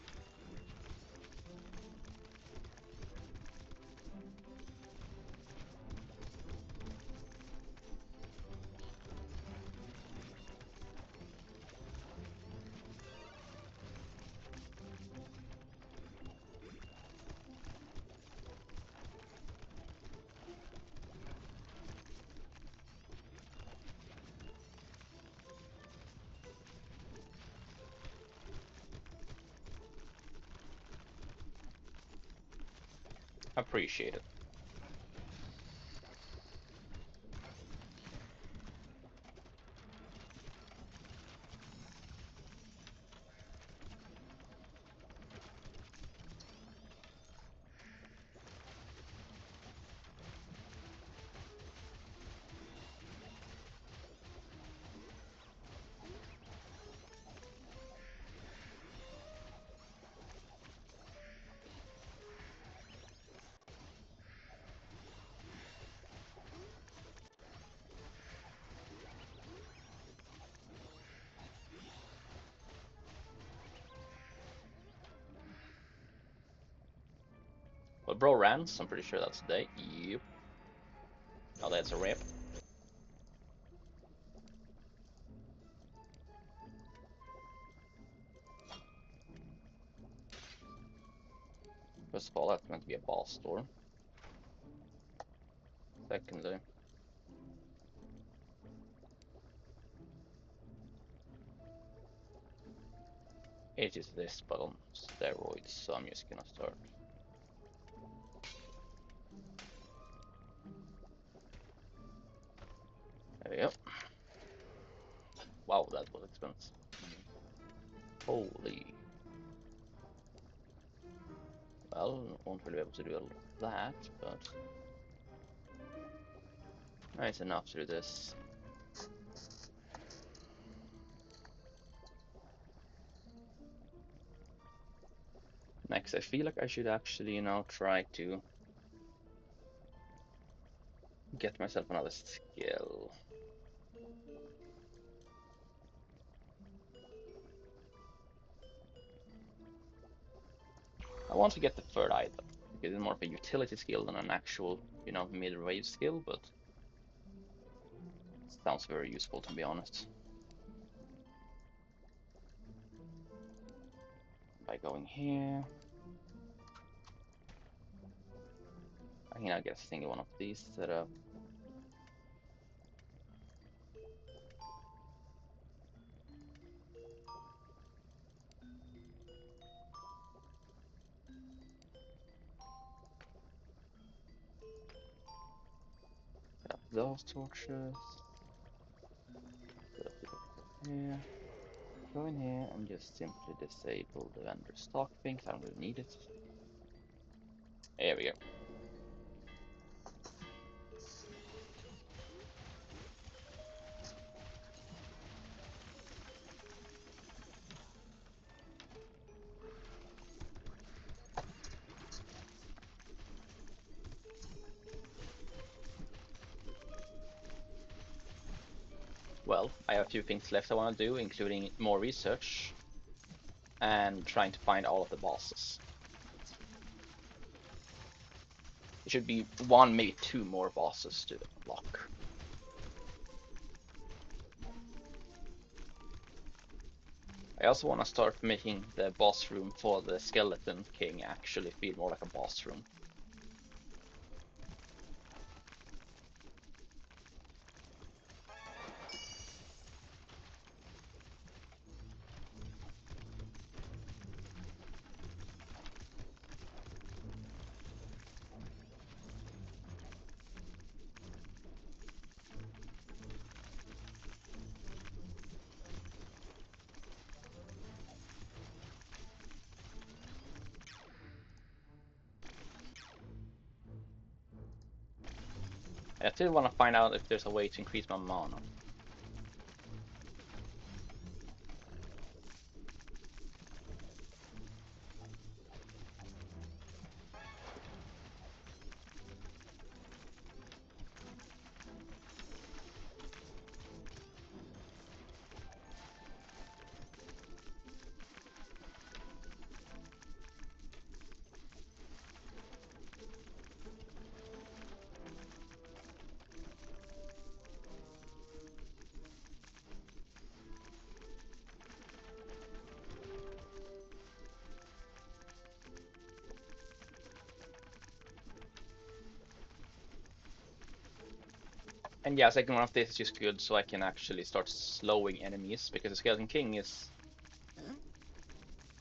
Appreciate it. Well, bro ran, so I'm pretty sure that's today. Yep. Oh, that's a rip. First of all, that's meant to be a boss store. Secondly, it is this, but on steroids, so I'm just gonna start. There we go. Wow, that was expensive. Holy. Well, won't really be able to do all that, but nice enough to do this. Next, I feel like I should actually, try to get myself another skill. I want to get the third item because it's more of a utility skill than an actual, you know, mid-range skill, but it sounds very useful to be honest. By going here, I can now get a single one of these set up. Set up those torches. Set up here. Go in here and just simply disable the vendor stock thing, I don't really need it. There we go. Well, I have a few things left I want to do, including more research and trying to find all of the bosses. There should be one, maybe two more bosses to unlock. I also want to start making the boss room for the Skeleton King actually feel more like a boss room. I still want to find out if there's a way to increase my mana. And yeah, second one of this is just good so I can actually start slowing enemies, because the Skeleton King is,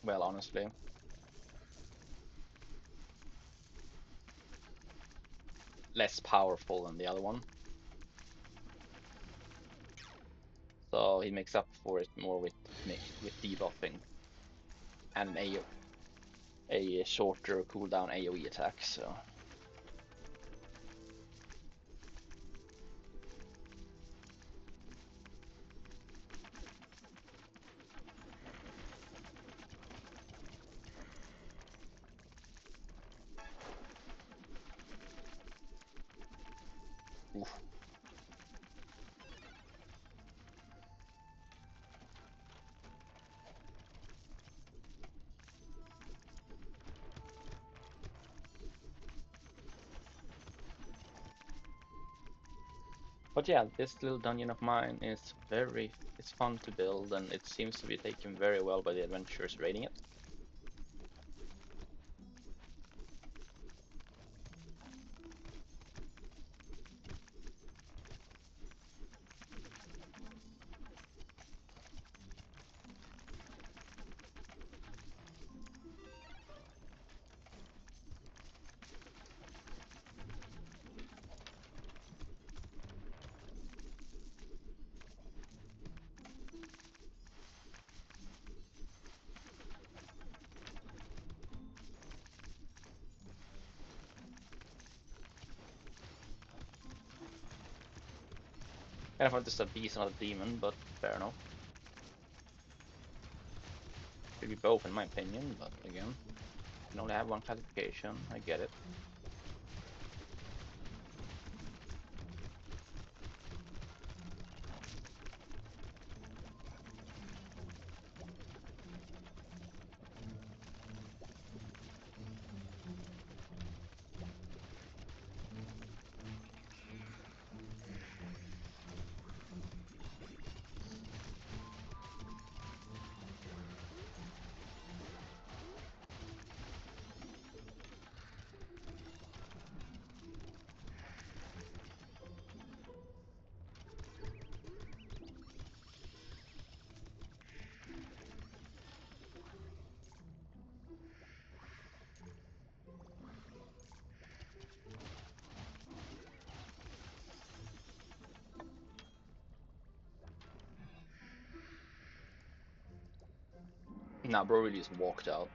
well, honestly, less powerful than the other one. So he makes up for it more with debuffing and a shorter cooldown AoE attack, so. Oof. But yeah, this little dungeon of mine is it's fun to build, and it seems to be taken very well by the adventurers raiding it. Kind of want just a beast, not a demon, but fair enough. Could be both in my opinion, but again, you can only have one classification, I get it. Nah, bro really just walked out.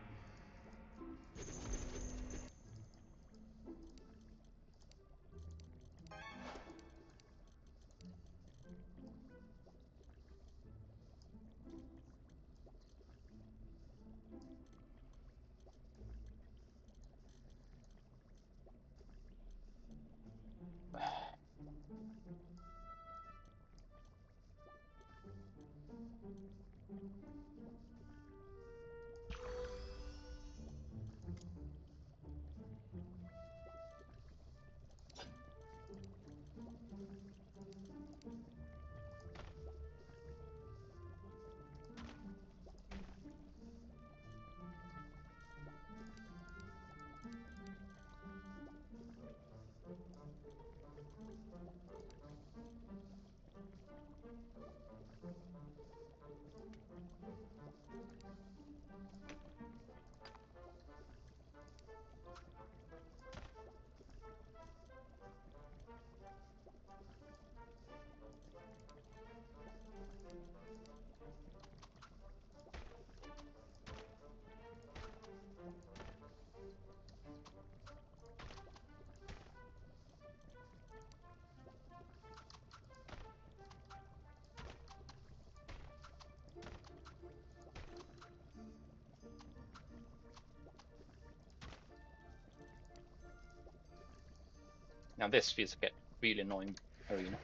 Now this feels like a really annoying arena.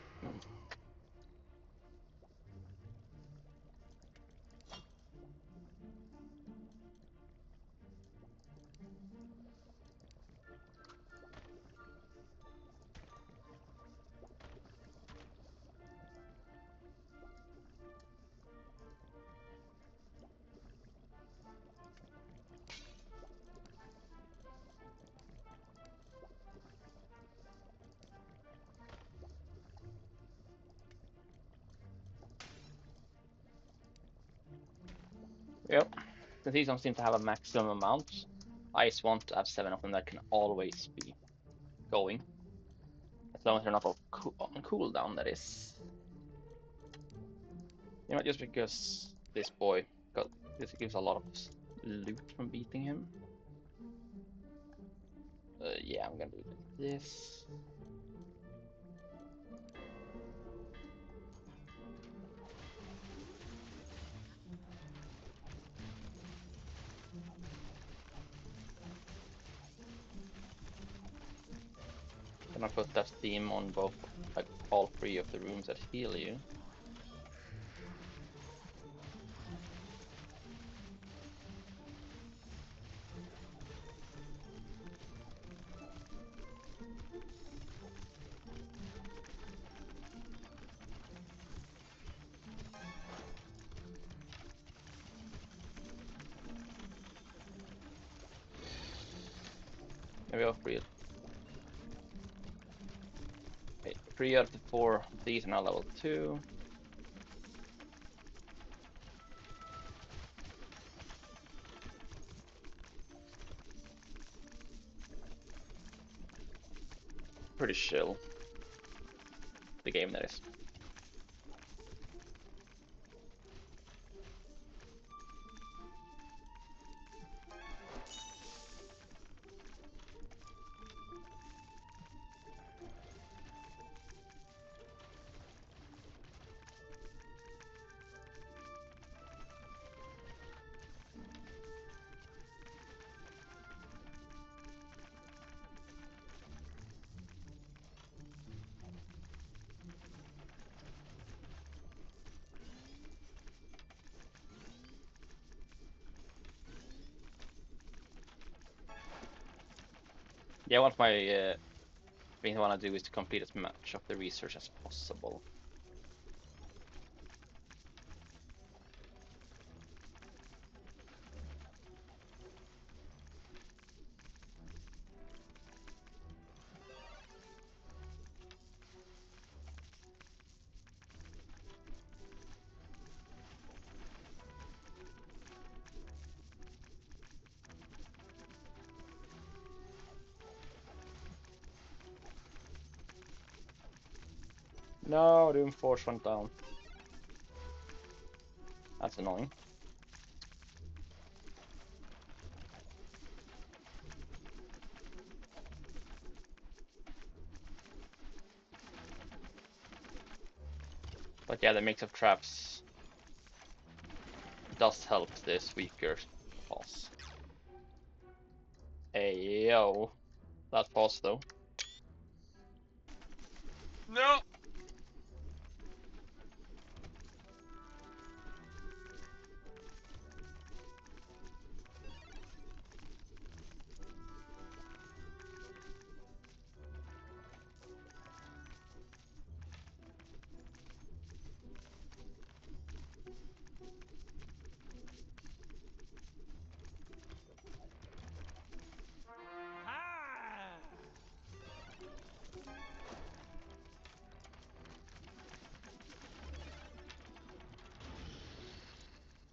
Yep. Since these don't seem to have a maximum amount, I just want to have 7 of them that can always be going. As long as they're not on cooldown, that is. You know, just because this boy got this gives a lot of loot from beating him. Yeah, I'm gonna do it like this. Then I put that theme on both, like all 3 of the rooms that heal you. Maybe all 3. Okay, 3 out of the 4 of these are now level 2. Pretty chill. The game, that is. Yeah, what my thing I want to do is to complete as much of the research as possible. No, Doom Force went down. That's annoying. But yeah, the mix of traps does help this weaker boss. Hey yo, that boss though. No!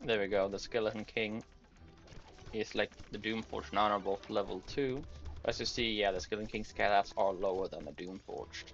There we go, the Skeleton King is like the Doomforged now, are both level 2. As you see, yeah, the Skeleton King's stats are lower than the Doomforged.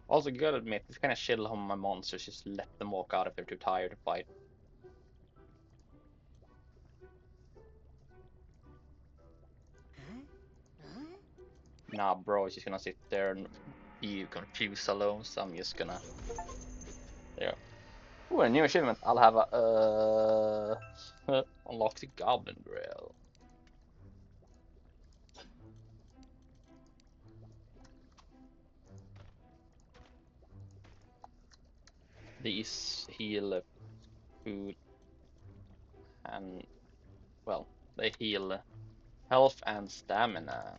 Also, you gotta admit, it's kind of chill how my monsters just let them walk out if they're too tired to fight. Nah, bro, it's just gonna sit there and be confused alone, so I'm just gonna... There. Ooh, a new achievement. I'll have a... unlock the Goblin Grill. These heal food and, well, they heal health and stamina.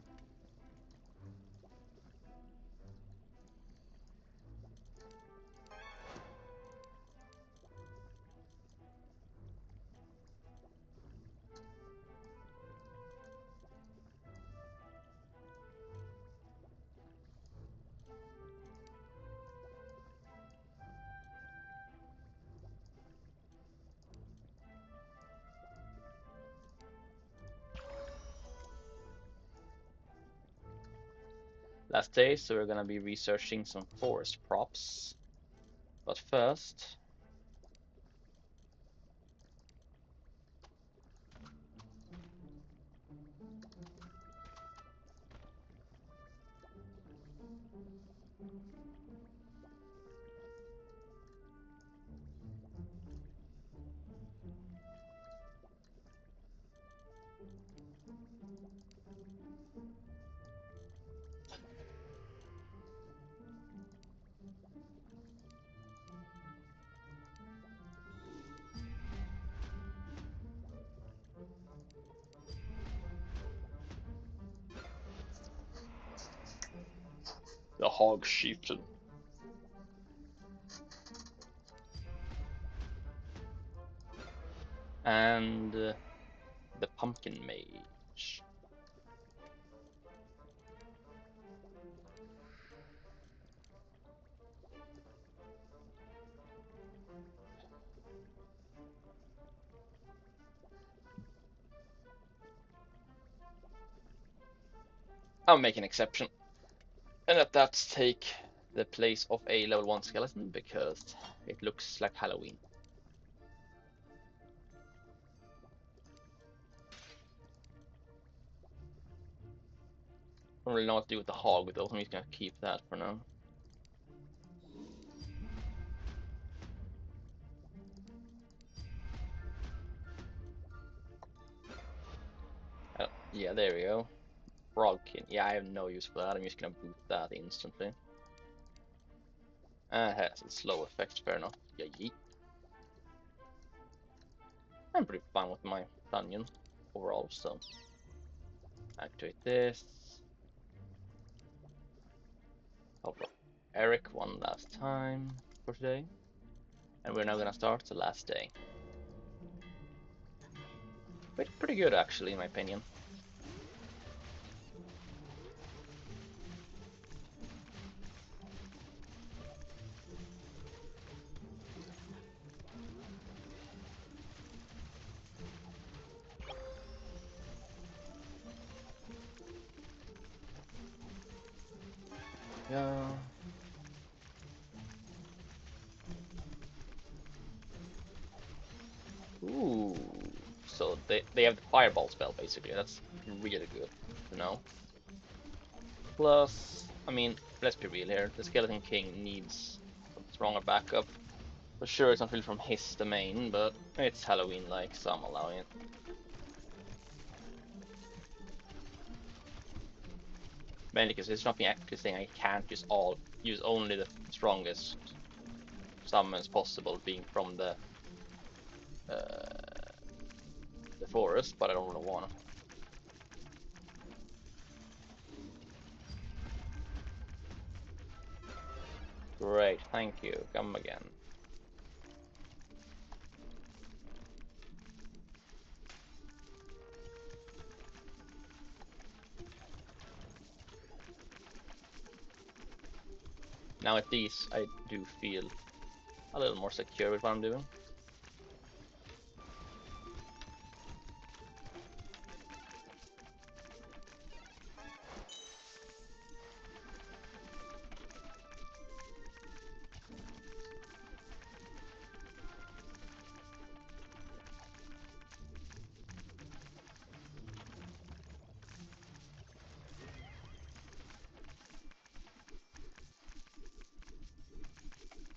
Last day, so we're gonna be researching some forest props. But first, the Hog Chieftain. And the Pumpkin Mage. I'll make an exception, and let that take the place of a level 1 skeleton because it looks like Halloween. I don't really know what to do with the hog though, I'm just gonna keep that for now. Yeah, there we go. Frogkin. Yeah, I have no use for that. I'm just gonna boot that instantly. It has a slow effect, fair enough. Yeah, yeet. I'm pretty fine with my Dungeon overall, so activate this. Help Eric one last time for today. And we're now gonna start the last day. Pretty good actually, in my opinion. Yeah. Ooh. So they have the fireball spell basically. That's really good to know. Plus, I mean, let's be real here. The Skeleton King needs some stronger backup. For sure, it's not really from his domain, but it's Halloween-like, so I'm allowing it. Mainly because it's not me actually saying I can't use only the strongest summons possible, being from the forest, but I don't really want to. Great, thank you. Come again. Now at these, I do feel a little more secure with what I'm doing.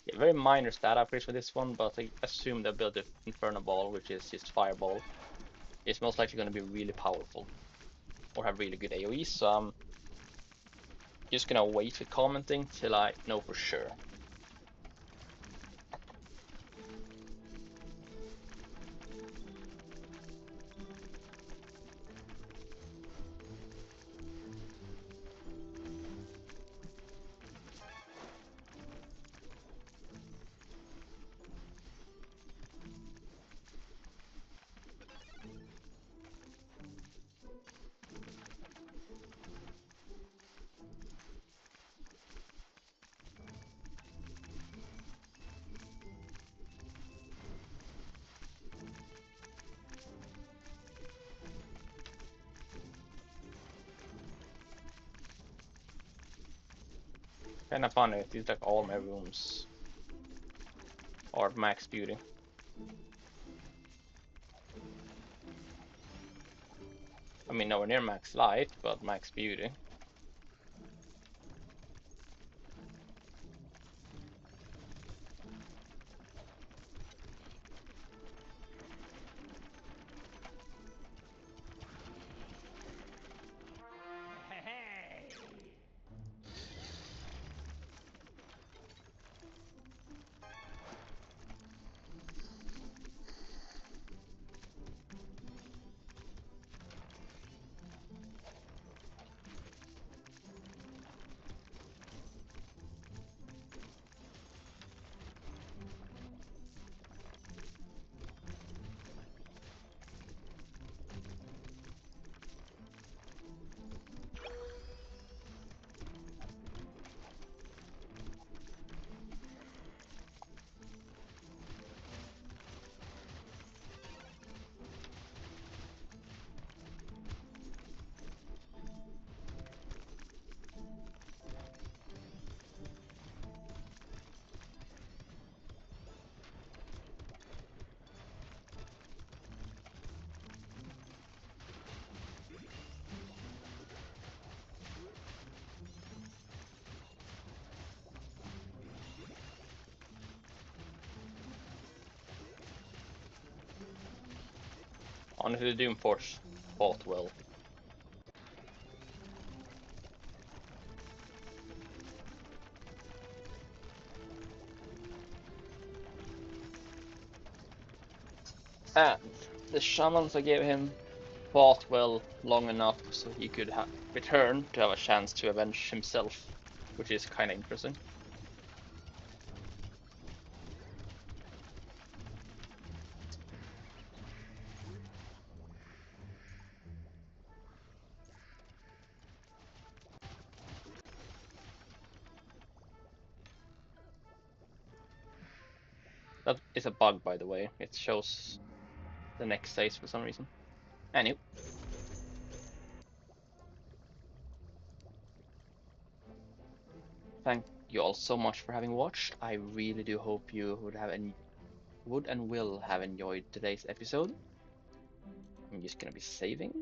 Yeah, very minor stat upgrades for this one, but I assume the ability of Inferno Ball, which is just Fireball, is most likely going to be really powerful or have really good AoE, so I'm just gonna wait with commenting till I know for sure. Kind of funny, it feels like all my rooms are max beauty. I mean, nowhere near max light, but max beauty. Honestly, the Doomforce fought well. And the shamans I gave him fought well long enough so he could return to have a chance to avenge himself, which is kind of interesting. That is a bug, by the way. It shows the next phase for some reason. Anyway, thank you all so much for having watched. I really do hope you would and will have enjoyed today's episode. I'm just gonna be saving.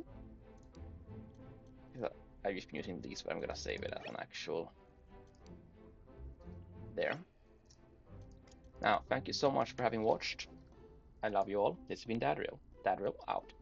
I've just been using these, but I'm gonna save it as an actual there. Now, thank you so much for having watched. I love you all. This has been Dadriel. Dadriel out.